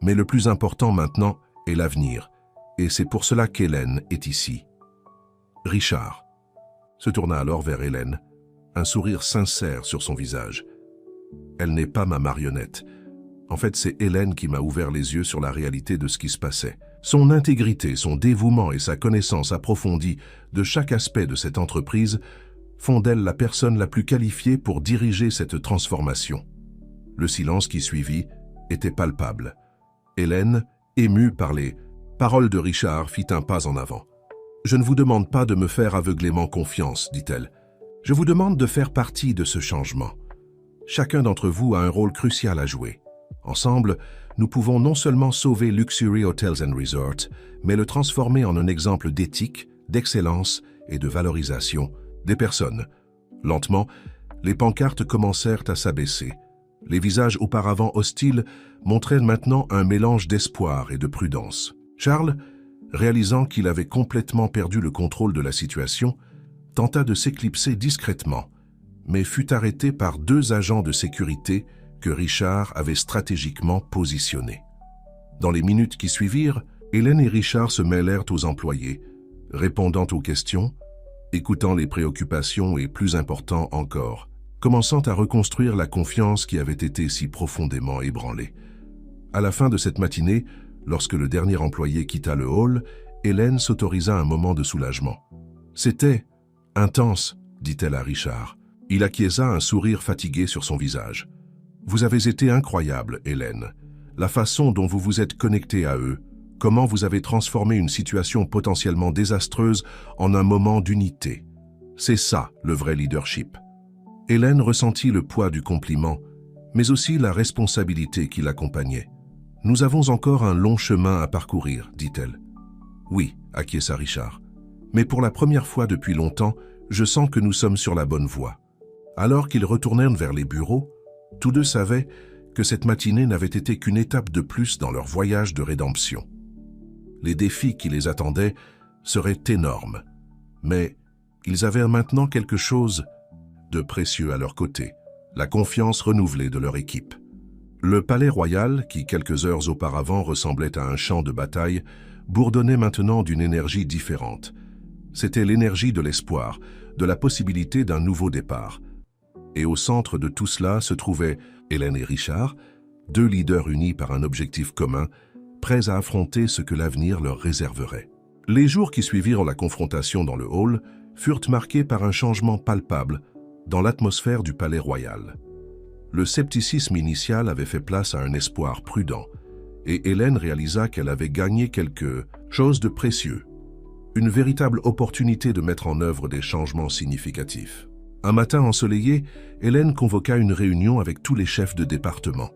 Mais le plus important maintenant est l'avenir, et c'est pour cela qu'Hélène est ici. » Richard se tourna alors vers Hélène, un sourire sincère sur son visage. « Elle n'est pas ma marionnette. En fait, c'est Hélène qui m'a ouvert les yeux sur la réalité de ce qui se passait. Son intégrité, son dévouement et sa connaissance approfondie de chaque aspect de cette entreprise font d'elle la personne la plus qualifiée pour diriger cette transformation. » Le silence qui suivit était palpable. Hélène, émue par les paroles de Richard, fit un pas en avant. « Je ne vous demande pas de me faire aveuglément confiance, dit-elle. Je vous demande de faire partie de ce changement. Chacun d'entre vous a un rôle crucial à jouer. Ensemble, nous pouvons non seulement sauver Luxury Hotels and Resorts, mais le transformer en un exemple d'éthique, d'excellence et de valorisation des personnes. Lentement, les pancartes commencèrent à s'abaisser. Les visages auparavant hostiles montraient maintenant un mélange d'espoir et de prudence. Charles, réalisant qu'il avait complètement perdu le contrôle de la situation, tenta de s'éclipser discrètement, mais fut arrêté par 2 agents de sécurité que Richard avait stratégiquement positionnés. Dans les minutes qui suivirent, Hélène et Richard se mêlèrent aux employés, répondant aux questions, écoutant les préoccupations et, plus important encore, commençant à reconstruire la confiance qui avait été si profondément ébranlée. À la fin de cette matinée, lorsque le dernier employé quitta le hall, Hélène s'autorisa un moment de soulagement. « C'était intense », dit-elle à Richard. Il acquiesça un sourire fatigué sur son visage. « Vous avez été incroyable, Hélène. La façon dont vous vous êtes connectée à eux, comment vous avez transformé une situation potentiellement désastreuse en un moment d'unité. C'est ça, le vrai leadership. » Hélène ressentit le poids du compliment, mais aussi la responsabilité qui l'accompagnait. « Nous avons encore un long chemin à parcourir, dit-elle. »« Oui, acquiesça Richard. Mais pour la première fois depuis longtemps, je sens que nous sommes sur la bonne voie. » Alors qu'ils retournèrent vers les bureaux, tous deux savaient que cette matinée n'avait été qu'une étape de plus dans leur voyage de rédemption. Les défis qui les attendaient seraient énormes, mais ils avaient maintenant quelque chose de précieux à leur côté, la confiance renouvelée de leur équipe. Le palais royal, qui quelques heures auparavant ressemblait à un champ de bataille, bourdonnait maintenant d'une énergie différente. C'était l'énergie de l'espoir, de la possibilité d'un nouveau départ. Et au centre de tout cela se trouvaient Hélène et Richard, 2 leaders unis par un objectif commun, prêts à affronter ce que l'avenir leur réserverait. Les jours qui suivirent la confrontation dans le hall furent marqués par un changement palpable dans l'atmosphère du palais royal. Le scepticisme initial avait fait place à un espoir prudent, et Hélène réalisa qu'elle avait gagné quelque chose de précieux, une véritable opportunité de mettre en œuvre des changements significatifs. Un matin ensoleillé, Hélène convoqua une réunion avec tous les chefs de département.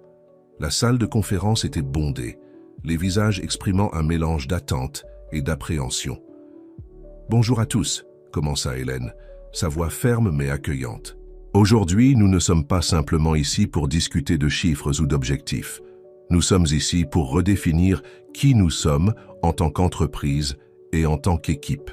La salle de conférence était bondée, les visages exprimant un mélange d'attente et d'appréhension. « Bonjour à tous », commença Hélène, sa voix ferme mais accueillante. « Aujourd'hui, nous ne sommes pas simplement ici pour discuter de chiffres ou d'objectifs. Nous sommes ici pour redéfinir qui nous sommes en tant qu'entreprise et en tant qu'équipe. »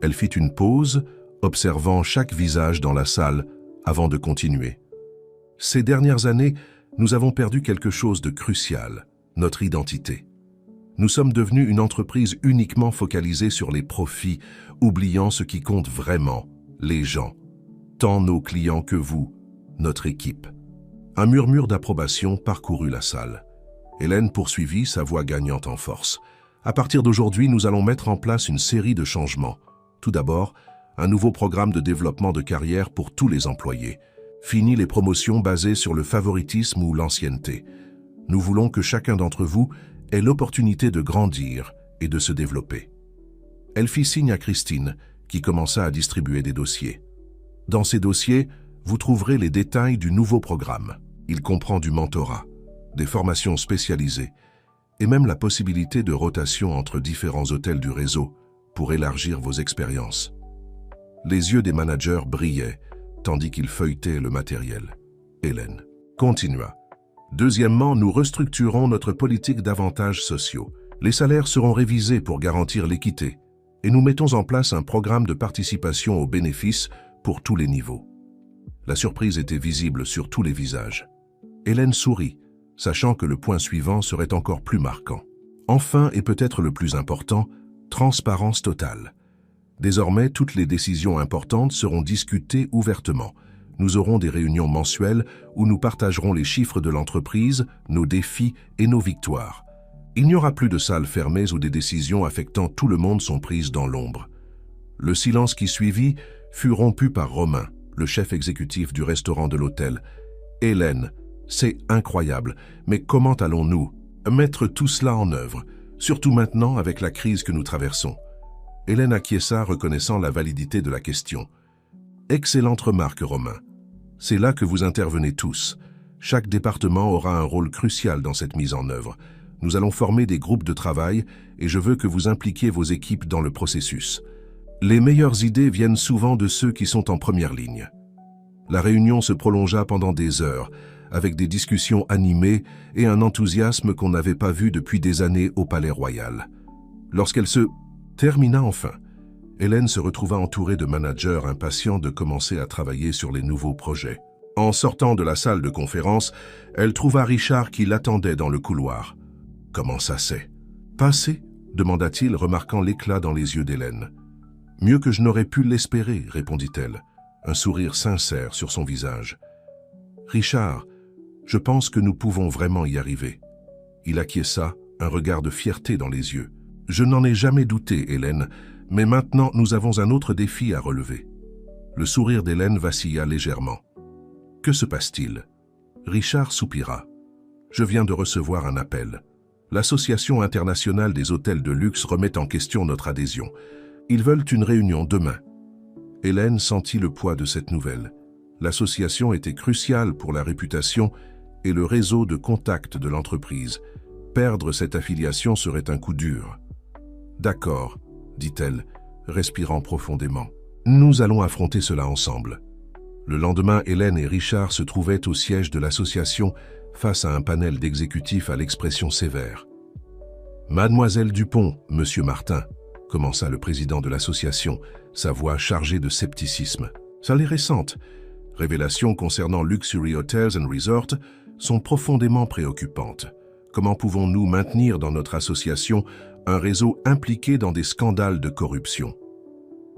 Elle fit une pause, observant chaque visage dans la salle avant de continuer. « Ces dernières années, nous avons perdu quelque chose de crucial, notre identité. Nous sommes devenus une entreprise uniquement focalisée sur les profits, oubliant ce qui compte vraiment, les gens, tant nos clients que vous, notre équipe. » Un murmure d'approbation parcourut la salle. Hélène poursuivit, sa voix gagnante en force. « À partir d'aujourd'hui, nous allons mettre en place une série de changements. Tout d'abord, un nouveau programme de développement de carrière pour tous les employés. Fini les promotions basées sur le favoritisme ou l'ancienneté. Nous voulons que chacun d'entre vous ait l'opportunité de grandir et de se développer. » Elle fit signe à Christine, qui commença à distribuer des dossiers. Dans ces dossiers, vous trouverez les détails du nouveau programme. Il comprend du mentorat, des formations spécialisées et même la possibilité de rotation entre différents hôtels du réseau pour élargir vos expériences. Les yeux des managers brillaient, tandis qu'ils feuilletaient le matériel. Hélène continua. « Deuxièmement, nous restructurons notre politique d'avantages sociaux. Les salaires seront révisés pour garantir l'équité et nous mettons en place un programme de participation aux bénéfices pour tous les niveaux. » La surprise était visible sur tous les visages. Hélène sourit, sachant que le point suivant serait encore plus marquant. Enfin, et peut-être le plus important, transparence totale. Désormais, toutes les décisions importantes seront discutées ouvertement. Nous aurons des réunions mensuelles où nous partagerons les chiffres de l'entreprise, nos défis et nos victoires. Il n'y aura plus de salles fermées où des décisions affectant tout le monde sont prises dans l'ombre. Le silence qui suivit fut rompu par Romain, le chef exécutif du restaurant de l'hôtel. « Hélène, c'est incroyable, mais comment allons-nous mettre tout cela en œuvre, surtout maintenant avec la crise que nous traversons ?» Hélène acquiesça, reconnaissant la validité de la question. « Excellente remarque, Romain. C'est là que vous intervenez tous. Chaque département aura un rôle crucial dans cette mise en œuvre. Nous allons former des groupes de travail et je veux que vous impliquiez vos équipes dans le processus. Les meilleures idées viennent souvent de ceux qui sont en première ligne. La réunion se prolongea pendant des heures, avec des discussions animées et un enthousiasme qu'on n'avait pas vu depuis des années au Palais Royal. Lorsqu'elle se termina enfin, Hélène se retrouva entourée de managers impatients de commencer à travailler sur les nouveaux projets. En sortant de la salle de conférence, elle trouva Richard qui l'attendait dans le couloir. « Comment ça c'est ?»« Passé ?» demanda-t-il, remarquant l'éclat dans les yeux d'Hélène. « Mieux que je n'aurais pu l'espérer, » répondit-elle, un sourire sincère sur son visage. « Richard, je pense que nous pouvons vraiment y arriver. » Il acquiesça, un regard de fierté dans les yeux. « Je n'en ai jamais douté, Hélène, mais maintenant nous avons un autre défi à relever. » Le sourire d'Hélène vacilla légèrement. « Que se passe-t-il » Richard soupira. « Je viens de recevoir un appel. L'Association internationale des hôtels de luxe remet en question notre adhésion. Ils veulent une réunion demain. » Hélène sentit le poids de cette nouvelle. L'association était cruciale pour la réputation et le réseau de contacts de l'entreprise. Perdre cette affiliation serait un coup dur. « D'accord, » dit-elle, respirant profondément. « Nous allons affronter cela ensemble. » Le lendemain, Hélène et Richard se trouvaient au siège de l'association face à un panel d'exécutifs à l'expression sévère. « Mademoiselle Dupont, Monsieur Martin », commença le président de l'association, sa voix chargée de scepticisme. « Ça les récentes révélations concernant Luxury Hotels and Resorts sont profondément préoccupantes. Comment pouvons-nous maintenir dans notre association un réseau impliqué dans des scandales de corruption ?»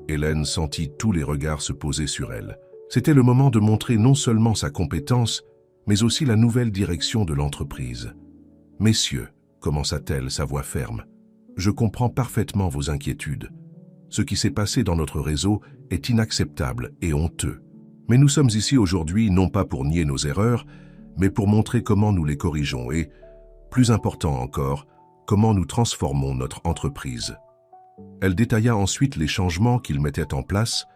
Hélène sentit tous les regards se poser sur elle. C'était le moment de montrer non seulement sa compétence, mais aussi la nouvelle direction de l'entreprise. « Messieurs, » commença-t-elle, sa voix ferme, « je comprends parfaitement vos inquiétudes. Ce qui s'est passé dans notre réseau est inacceptable et honteux. Mais nous sommes ici aujourd'hui non pas pour nier nos erreurs, mais pour montrer comment nous les corrigeons et, plus important encore, comment nous transformons notre entreprise. » Elle détailla ensuite les changements qu'ils mettaient en place,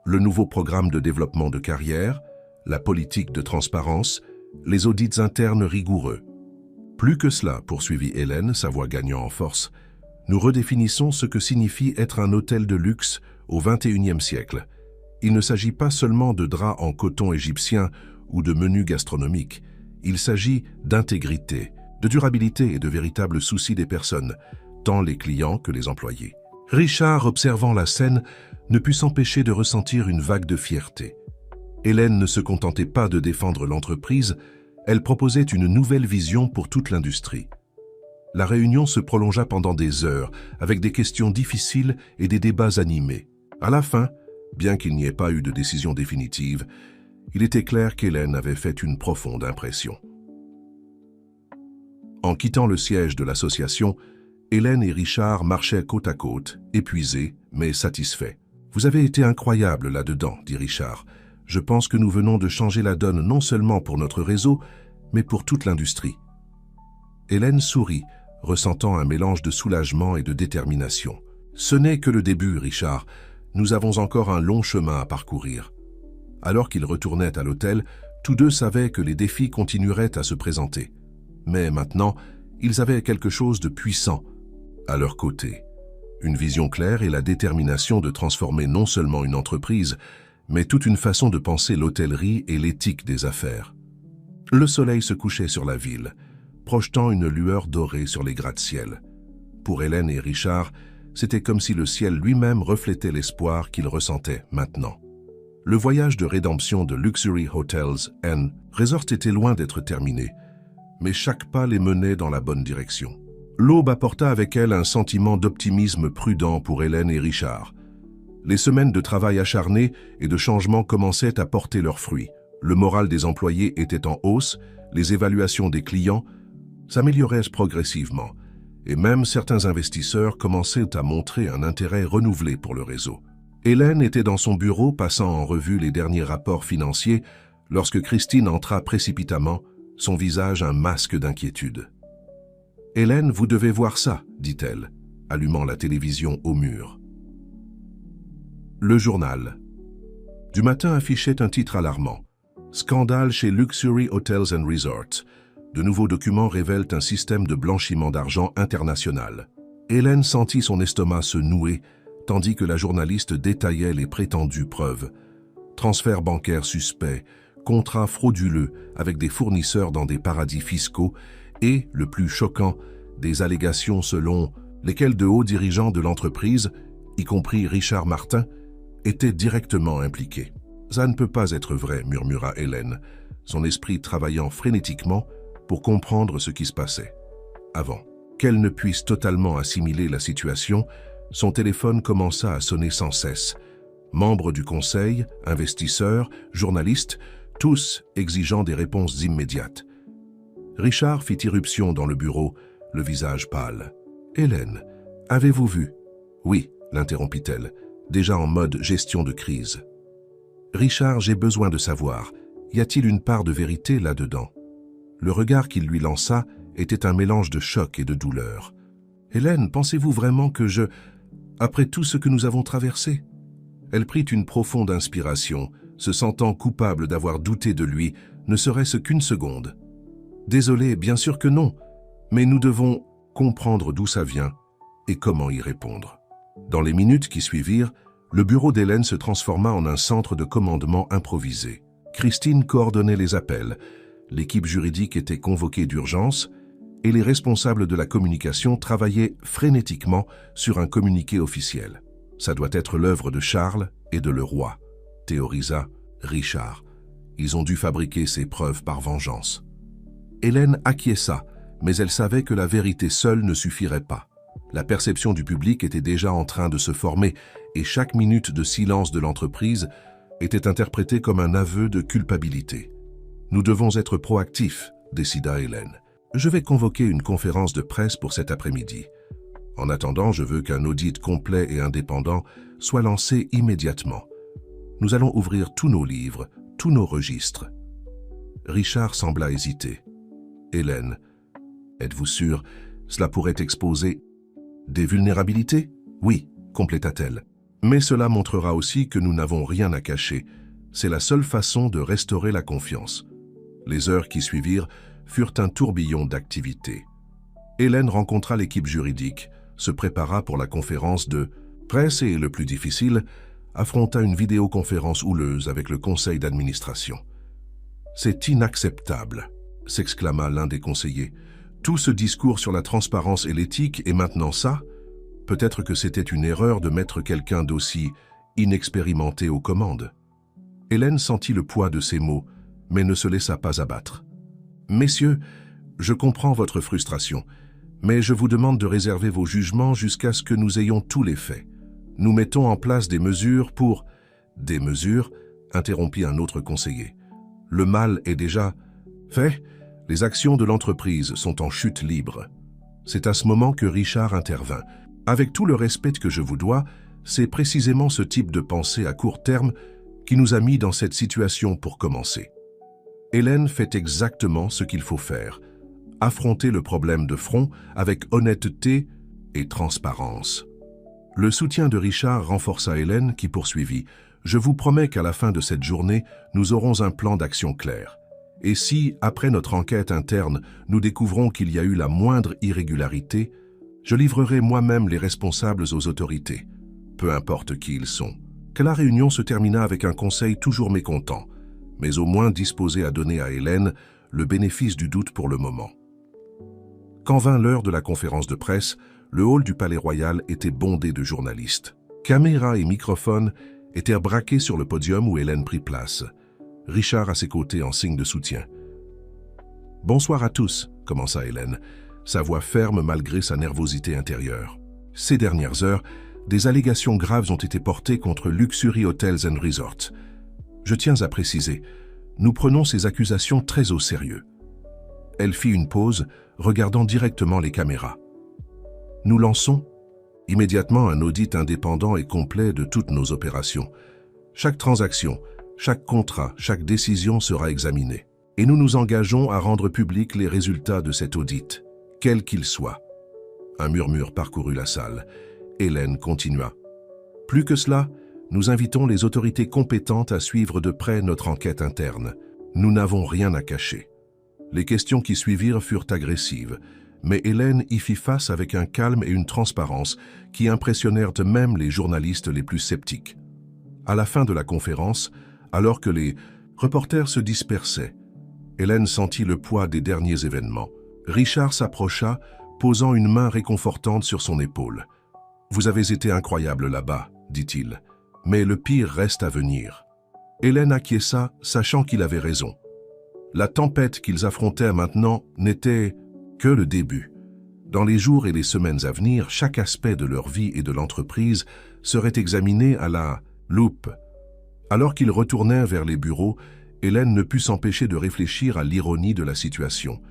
le nouveau programme de développement de carrière, la politique de transparence, les audits internes rigoureux. « Plus que cela, poursuivit Hélène, sa voix gagnant en force, nous redéfinissons ce que signifie être un hôtel de luxe au XXIe siècle. Il ne s'agit pas seulement de draps en coton égyptien ou de menus gastronomiques. Il s'agit d'intégrité, de durabilité et de véritables soucis des personnes, tant les clients que les employés. » Richard, observant la scène, ne put s'empêcher de ressentir une vague de fierté. Hélène ne se contentait pas de défendre l'entreprise, elle proposait une nouvelle vision pour toute l'industrie. La réunion se prolongea pendant des heures, avec des questions difficiles et des débats animés. À la fin, bien qu'il n'y ait pas eu de décision définitive, il était clair qu'Hélène avait fait une profonde impression. En quittant le siège de l'association, Hélène et Richard marchaient côte à côte, épuisés, mais satisfaits. « Vous avez été incroyable là-dedans, » dit Richard. « Je pense que nous venons de changer la donne non seulement pour notre réseau, mais pour toute l'industrie. » Hélène sourit, ressentant un mélange de soulagement et de détermination. « Ce n'est que le début, Richard. Nous avons encore un long chemin à parcourir. » Alors qu'ils retournaient à l'hôtel, tous deux savaient que les défis continueraient à se présenter. Mais maintenant, ils avaient quelque chose de puissant à leur côté. Une vision claire et la détermination de transformer non seulement une entreprise, mais toute une façon de penser l'hôtellerie et l'éthique des affaires. Le soleil se couchait sur la ville, projetant une lueur dorée sur les gratte-ciel. Pour Hélène et Richard, c'était comme si le ciel lui-même reflétait l'espoir qu'ils ressentaient maintenant. Le voyage de rédemption de Luxury Hotels and Resorts était loin d'être terminé, mais chaque pas les menait dans la bonne direction. L'aube apporta avec elle un sentiment d'optimisme prudent pour Hélène et Richard. Les semaines de travail acharné et de changement commençaient à porter leurs fruits. Le moral des employés était en hausse, les évaluations des clients s'amélioraient progressivement, et même certains investisseurs commençaient à montrer un intérêt renouvelé pour le réseau. Hélène était dans son bureau passant en revue les derniers rapports financiers lorsque Christine entra précipitamment, son visage un masque d'inquiétude. « Hélène, vous devez voir ça, » dit-elle, allumant la télévision au mur. Le journal. Du matin affichait un titre alarmant. Scandale chez Luxury Hotels and Resorts. De nouveaux documents révèlent un système de blanchiment d'argent international. Hélène sentit son estomac se nouer, tandis que la journaliste détaillait les prétendues preuves. Transferts bancaires suspects, contrats frauduleux avec des fournisseurs dans des paradis fiscaux et, le plus choquant, des allégations selon lesquelles de hauts dirigeants de l'entreprise, y compris Richard Martin, étaient directement impliqués. « Ça ne peut pas être vrai », murmura Hélène, son esprit travaillant frénétiquement pour comprendre ce qui se passait. Avant qu'elle ne puisse totalement assimiler la situation, son téléphone commença à sonner sans cesse. Membres du conseil, investisseurs, journalistes, tous exigeant des réponses immédiates. Richard fit irruption dans le bureau, le visage pâle. « Hélène, avez-vous vu ?»« Oui », l'interrompit-elle, déjà en mode gestion de crise. « Richard, j'ai besoin de savoir, y a-t-il une part de vérité là-dedans ?» Le regard qu'il lui lança était un mélange de choc et de douleur. « Hélène, pensez-vous vraiment que je... Après tout ce que nous avons traversé ?» Elle prit une profonde inspiration, se sentant coupable d'avoir douté de lui, ne serait-ce qu'une seconde. « Désolé, bien sûr que non, mais nous devons comprendre d'où ça vient et comment y répondre. » Dans les minutes qui suivirent, le bureau d'Hélène se transforma en un centre de commandement improvisé. Christine coordonnait les appels, l'équipe juridique était convoquée d'urgence et les responsables de la communication travaillaient frénétiquement sur un communiqué officiel. « Ça doit être l'œuvre de Charles et de Leroy », théorisa Richard. Ils ont dû fabriquer ces preuves par vengeance. Hélène acquiesça, mais elle savait que la vérité seule ne suffirait pas. La perception du public était déjà en train de se former et chaque minute de silence de l'entreprise était interprétée comme un aveu de culpabilité. « Nous devons être proactifs », décida Hélène. « Je vais convoquer une conférence de presse pour cet après-midi. En attendant, je veux qu'un audit complet et indépendant soit lancé immédiatement. Nous allons ouvrir tous nos livres, tous nos registres. » Richard sembla hésiter. « Hélène, êtes-vous sûre, cela pourrait exposer des vulnérabilités ? » « Oui, » compléta-t-elle. « Mais cela montrera aussi que nous n'avons rien à cacher. C'est la seule façon de restaurer la confiance. » Les heures qui suivirent furent un tourbillon d'activités. Hélène rencontra l'équipe juridique, se prépara pour la conférence de presse et, le plus difficile, affronta une vidéoconférence houleuse avec le conseil d'administration. « C'est inacceptable !» s'exclama l'un des conseillers. « Tout ce discours sur la transparence et l'éthique et maintenant ça ? Peut-être que c'était une erreur de mettre quelqu'un d'aussi inexpérimenté aux commandes. » Hélène sentit le poids de ces mots, mais ne se laissa pas abattre. « Messieurs, je comprends votre frustration, mais je vous demande de réserver vos jugements jusqu'à ce que nous ayons tous les faits. Nous mettons en place des mesures pour... » « Des mesures ?» interrompit un autre conseiller. « Le mal est déjà fait. Les actions de l'entreprise sont en chute libre. » C'est à ce moment que Richard intervint. « Avec tout le respect que je vous dois, c'est précisément ce type de pensée à court terme qui nous a mis dans cette situation pour commencer. Hélène fait exactement ce qu'il faut faire. Affronter le problème de front avec honnêteté et transparence. » Le soutien de Richard renforça Hélène qui poursuivit. « Je vous promets qu'à la fin de cette journée, nous aurons un plan d'action clair. Et si, après notre enquête interne, nous découvrons qu'il y a eu la moindre irrégularité, je livrerai moi-même les responsables aux autorités, peu importe qui ils sont. » Que la réunion se termina avec un conseil toujours mécontent, mais au moins disposé à donner à Hélène le bénéfice du doute pour le moment. Quand vint l'heure de la conférence de presse, le hall du Palais Royal était bondé de journalistes. Caméras et microphones étaient braqués sur le podium où Hélène prit place. Richard à ses côtés en signe de soutien. « Bonsoir à tous », commença Hélène, sa voix ferme malgré sa nervosité intérieure. Ces dernières heures, des allégations graves ont été portées contre Luxury Hotels and Resorts. Je tiens à préciser, nous prenons ces accusations très au sérieux. Elle fit une pause, regardant directement les caméras. Nous lançons immédiatement un audit indépendant et complet de toutes nos opérations. Chaque transaction, chaque contrat, chaque décision sera examinée. Et nous nous engageons à rendre publics les résultats de cet audit, quel qu'il soit. Un murmure parcourut la salle. Hélène continua. « Plus que cela, nous invitons les autorités compétentes à suivre de près notre enquête interne. Nous n'avons rien à cacher. Les questions qui suivirent furent agressives, mais Hélène y fit face avec un calme et une transparence qui impressionnèrent même les journalistes les plus sceptiques. À la fin de la conférence, alors que les reporters se dispersaient, Hélène sentit le poids des derniers événements. Richard s'approcha, posant une main réconfortante sur son épaule. « Vous avez été incroyable là-bas, dit-il, mais le pire reste à venir. » Hélène acquiesça, sachant qu'il avait raison. La tempête qu'ils affrontaient maintenant n'était que le début. Dans les jours et les semaines à venir, chaque aspect de leur vie et de l'entreprise serait examiné à la loupe. Alors qu'ils retournèrent vers les bureaux, Hélène ne put s'empêcher de réfléchir à l'ironie de la situation.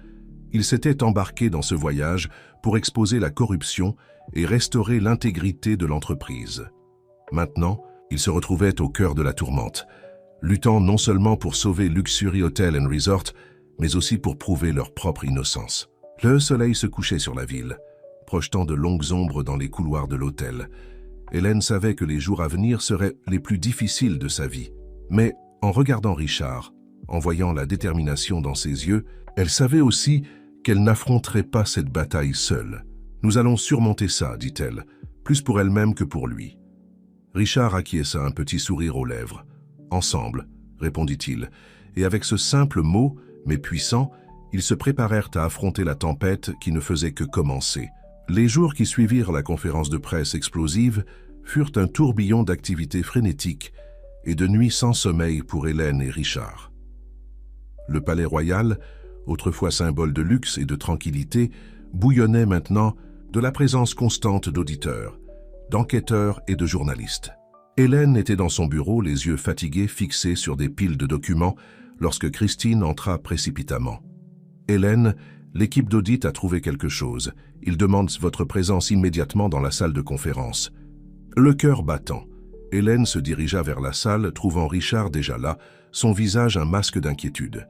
Ils s'étaient embarqués dans ce voyage pour exposer la corruption et restaurer l'intégrité de l'entreprise. Maintenant, ils se retrouvaient au cœur de la tourmente, luttant non seulement pour sauver Luxury Hotel & Resort, mais aussi pour prouver leur propre innocence. Le soleil se couchait sur la ville, projetant de longues ombres dans les couloirs de l'hôtel. Hélène savait que les jours à venir seraient les plus difficiles de sa vie. Mais en regardant Richard, en voyant la détermination dans ses yeux, elle savait aussi qu'elle n'affronterait pas cette bataille seule. « Nous allons surmonter ça, dit-elle, plus pour elle-même que pour lui. » Richard acquiesça, un petit sourire aux lèvres. « Ensemble, répondit-il, et avec ce simple mot, mais puissant, ils se préparèrent à affronter la tempête qui ne faisait que commencer. Les jours qui suivirent la conférence de presse explosive furent un tourbillon d'activités frénétiques et de nuits sans sommeil pour Hélène et Richard. Le palais royal, autrefois symbole de luxe et de tranquillité, bouillonnait maintenant de la présence constante d'auditeurs, d'enquêteurs et de journalistes. Hélène était dans son bureau, les yeux fatigués fixés sur des piles de documents, lorsque Christine entra précipitamment. « Hélène, l'équipe d'audit a trouvé quelque chose. Ils demandent votre présence immédiatement dans la salle de conférence. » Le cœur battant, Hélène se dirigea vers la salle, trouvant Richard déjà là, son visage un masque d'inquiétude.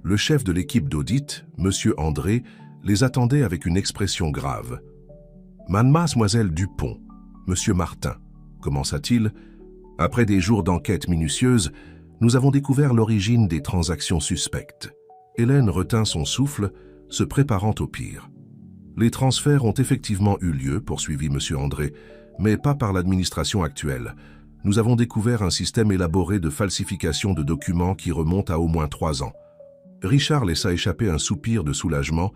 Le chef de l'équipe d'audit, M. André, les attendait avec une expression grave. « Mademoiselle Dupont, M. Martin, commença-t-il, après des jours d'enquête minutieuse, nous avons découvert l'origine des transactions suspectes. » Hélène retint son souffle, se préparant au pire. « Les transferts ont effectivement eu lieu, poursuivit M. André, mais pas par l'administration actuelle. Nous avons découvert un système élaboré de falsification de documents qui remonte à au moins 3 ans. » Richard laissa échapper un soupir de soulagement,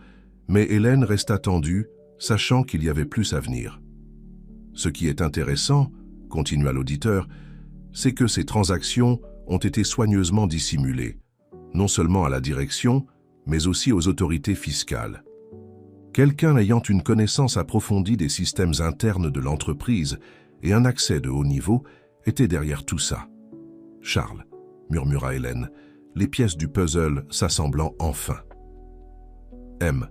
mais Hélène resta tendue, sachant qu'il y avait plus à venir. « Ce qui est intéressant, continua l'auditeur, c'est que ces transactions ont été soigneusement dissimulées, non seulement à la direction, mais aussi aux autorités fiscales. Quelqu'un ayant une connaissance approfondie des systèmes internes de l'entreprise et un accès de haut niveau était derrière tout ça. « Charles, » murmura Hélène, les pièces du puzzle s'assemblant enfin. « M. »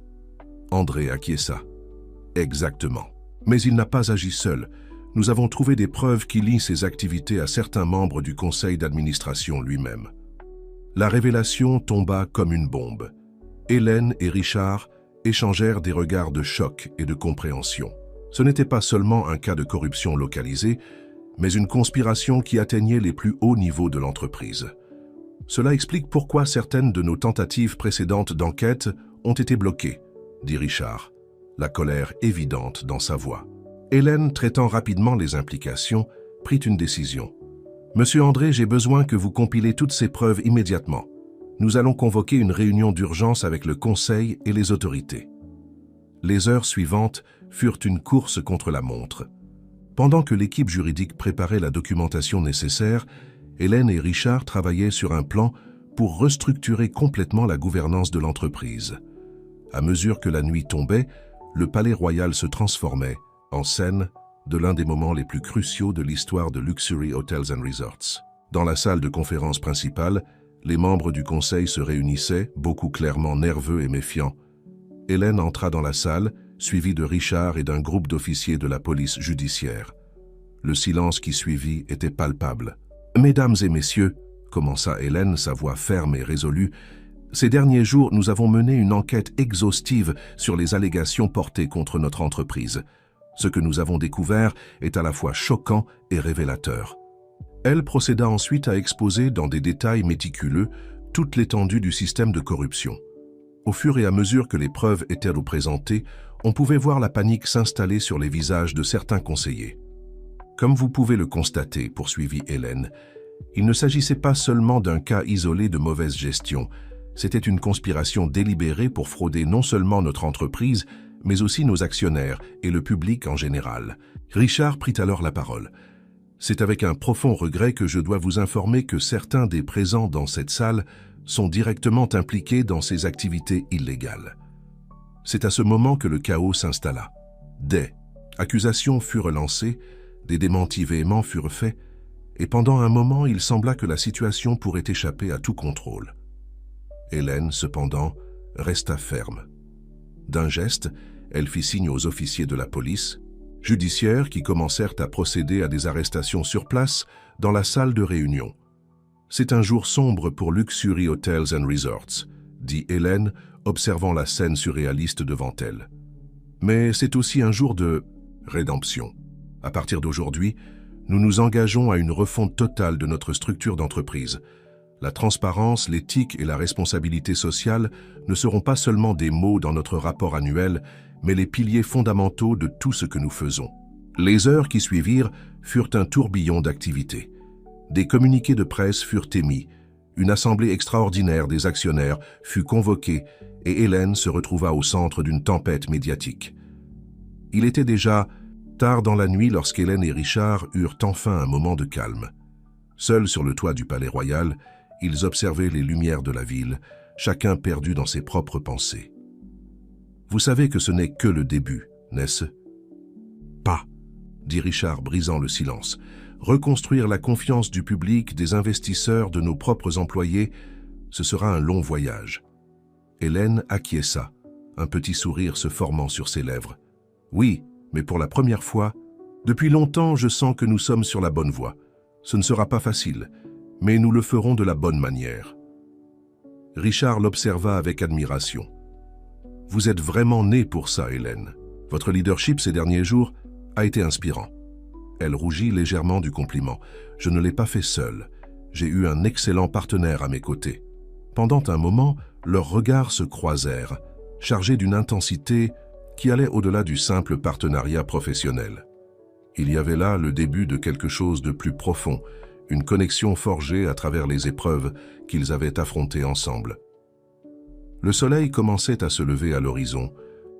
André acquiesça. « Exactement. Mais il n'a pas agi seul. Nous avons trouvé des preuves qui lient ses activités à certains membres du conseil d'administration lui-même. » La révélation tomba comme une bombe. Hélène et Richard échangèrent des regards de choc et de compréhension. Ce n'était pas seulement un cas de corruption localisé, mais une conspiration qui atteignait les plus hauts niveaux de l'entreprise. Cela explique pourquoi certaines de nos tentatives précédentes d'enquête ont été bloquées, dit Richard, la colère évidente dans sa voix. Hélène, traitant rapidement les implications, prit une décision. « Monsieur André, j'ai besoin que vous compilez toutes ces preuves immédiatement. Nous allons convoquer une réunion d'urgence avec le Conseil et les autorités. » Les heures suivantes furent une course contre la montre. Pendant que l'équipe juridique préparait la documentation nécessaire, Hélène et Richard travaillaient sur un plan pour restructurer complètement la gouvernance de l'entreprise. À mesure que la nuit tombait, le palais royal se transformait en scène de l'un des moments les plus cruciaux de l'histoire de Luxury Hotels & Resorts. Dans la salle de conférence principale, les membres du conseil se réunissaient, beaucoup clairement nerveux et méfiants. Hélène entra dans la salle, suivie de Richard et d'un groupe d'officiers de la police judiciaire. Le silence qui suivit était palpable. « Mesdames et messieurs, » commença Hélène, sa voix ferme et résolue, « ces derniers jours, nous avons mené une enquête exhaustive sur les allégations portées contre notre entreprise. Ce que nous avons découvert est à la fois choquant et révélateur. » Elle procéda ensuite à exposer dans des détails méticuleux toute l'étendue du système de corruption. Au fur et à mesure que les preuves étaient représentées, on pouvait voir la panique s'installer sur les visages de certains conseillers. Comme vous pouvez le constater, poursuivit Hélène, il ne s'agissait pas seulement d'un cas isolé de mauvaise gestion, c'était une conspiration délibérée pour frauder non seulement notre entreprise, mais aussi nos actionnaires et le public en général. Richard prit alors la parole. C'est avec un profond regret que je dois vous informer que certains des présents dans cette salle sont directement impliqués dans ces activités illégales. C'est à ce moment que le chaos s'installa. Des accusations furent lancées, des démentis véhéments furent faits, et pendant un moment, il sembla que la situation pourrait échapper à tout contrôle. Hélène, cependant, resta ferme. D'un geste, elle fit signe aux officiers de la police judiciaire qui commencèrent à procéder à des arrestations sur place dans la salle de réunion. « C'est un jour sombre pour Luxury Hotels and Resorts », dit Hélène, observant la scène surréaliste devant elle. « Mais c'est aussi un jour de rédemption. À partir d'aujourd'hui, nous nous engageons à une refonte totale de notre structure d'entreprise. La transparence, l'éthique et la responsabilité sociale ne seront pas seulement des mots dans notre rapport annuel, mais les piliers fondamentaux de tout ce que nous faisons. » Les heures qui suivirent furent un tourbillon d'activités. Des communiqués de presse furent émis, une assemblée extraordinaire des actionnaires fut convoquée et Hélène se retrouva au centre d'une tempête médiatique. Il était déjà tard dans la nuit lorsqu'Hélène et Richard eurent enfin un moment de calme. Seuls sur le toit du Palais Royal, ils observaient les lumières de la ville, chacun perdu dans ses propres pensées. « Vous savez que ce n'est que le début, n'est-ce pas ?» dit Richard, brisant le silence. « Reconstruire la confiance du public, des investisseurs, de nos propres employés, ce sera un long voyage. » Hélène acquiesça, un petit sourire se formant sur ses lèvres. « Oui, mais pour la première fois, depuis longtemps, je sens que nous sommes sur la bonne voie. Ce ne sera pas facile, mais nous le ferons de la bonne manière. » Richard l'observa avec admiration. « Vous êtes vraiment née pour ça, Hélène. Votre leadership ces derniers jours a été inspirant. » Elle rougit légèrement du compliment. « Je ne l'ai pas fait seule. J'ai eu un excellent partenaire à mes côtés. » Pendant un moment, leurs regards se croisèrent, chargés d'une intensité qui allait au-delà du simple partenariat professionnel. Il y avait là le début de quelque chose de plus profond, une connexion forgée à travers les épreuves qu'ils avaient affrontées ensemble. Le soleil commençait à se lever à l'horizon,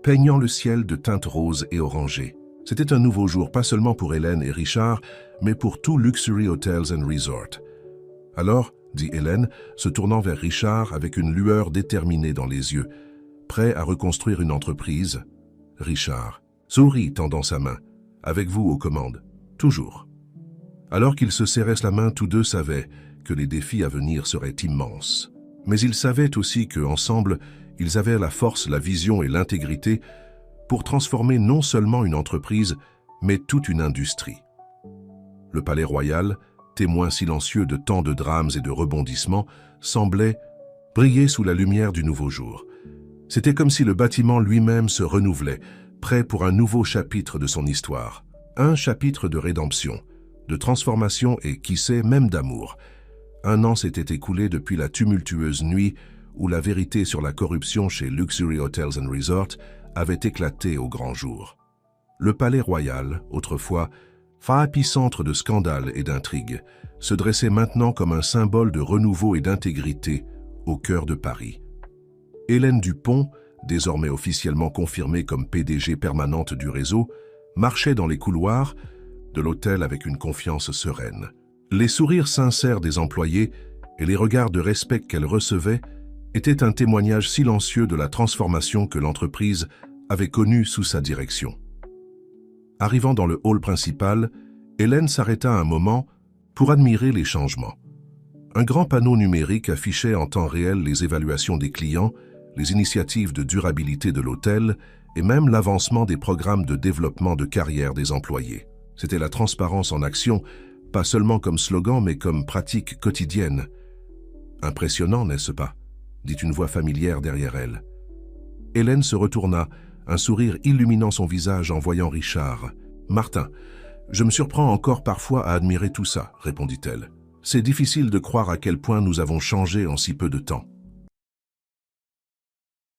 peignant le ciel de teintes roses et orangées. C'était un nouveau jour, pas seulement pour Hélène et Richard, mais pour tout Luxury Hotels and Resorts. « Alors, » dit Hélène, se tournant vers Richard avec une lueur déterminée dans les yeux, prêt à reconstruire une entreprise. Richard sourit, tendant sa main. « Avec vous aux commandes, toujours. » Alors qu'ils se serraient la main, tous deux savaient que les défis à venir seraient immenses. Mais ils savaient aussi qu'ensemble, ils avaient la force, la vision et l'intégrité pour transformer non seulement une entreprise, mais toute une industrie. Le Palais Royal, témoin silencieux de tant de drames et de rebondissements, semblait briller sous la lumière du nouveau jour. C'était comme si le bâtiment lui-même se renouvelait, prêt pour un nouveau chapitre de son histoire. Un chapitre de rédemption, de transformation et, qui sait, même d'amour. Un an s'était écoulé depuis la tumultueuse nuit où la vérité sur la corruption chez Luxury Hotels and Resorts avait éclaté au grand jour. Le Palais Royal, autrefois, épicentre de scandales et d'intrigues, se dressait maintenant comme un symbole de renouveau et d'intégrité au cœur de Paris. Hélène Dupont, désormais officiellement confirmée comme PDG permanente du réseau, marchait dans les couloirs de l'hôtel avec une confiance sereine. Les sourires sincères des employés et les regards de respect qu'elle recevait étaient un témoignage silencieux de la transformation que l'entreprise avait connue sous sa direction. Arrivant dans le hall principal, Hélène s'arrêta un moment pour admirer les changements. Un grand panneau numérique affichait en temps réel les évaluations des clients, les initiatives de durabilité de l'hôtel et même l'avancement des programmes de développement de carrière des employés. C'était la transparence en action, pas seulement comme slogan mais comme pratique quotidienne. « Impressionnant, n'est-ce pas ?» dit une voix familière derrière elle. Hélène se retourna, un sourire illuminant son visage en voyant Richard. « Martin, je me surprends encore parfois à admirer tout ça, répondit-elle. C'est difficile de croire à quel point nous avons changé en si peu de temps.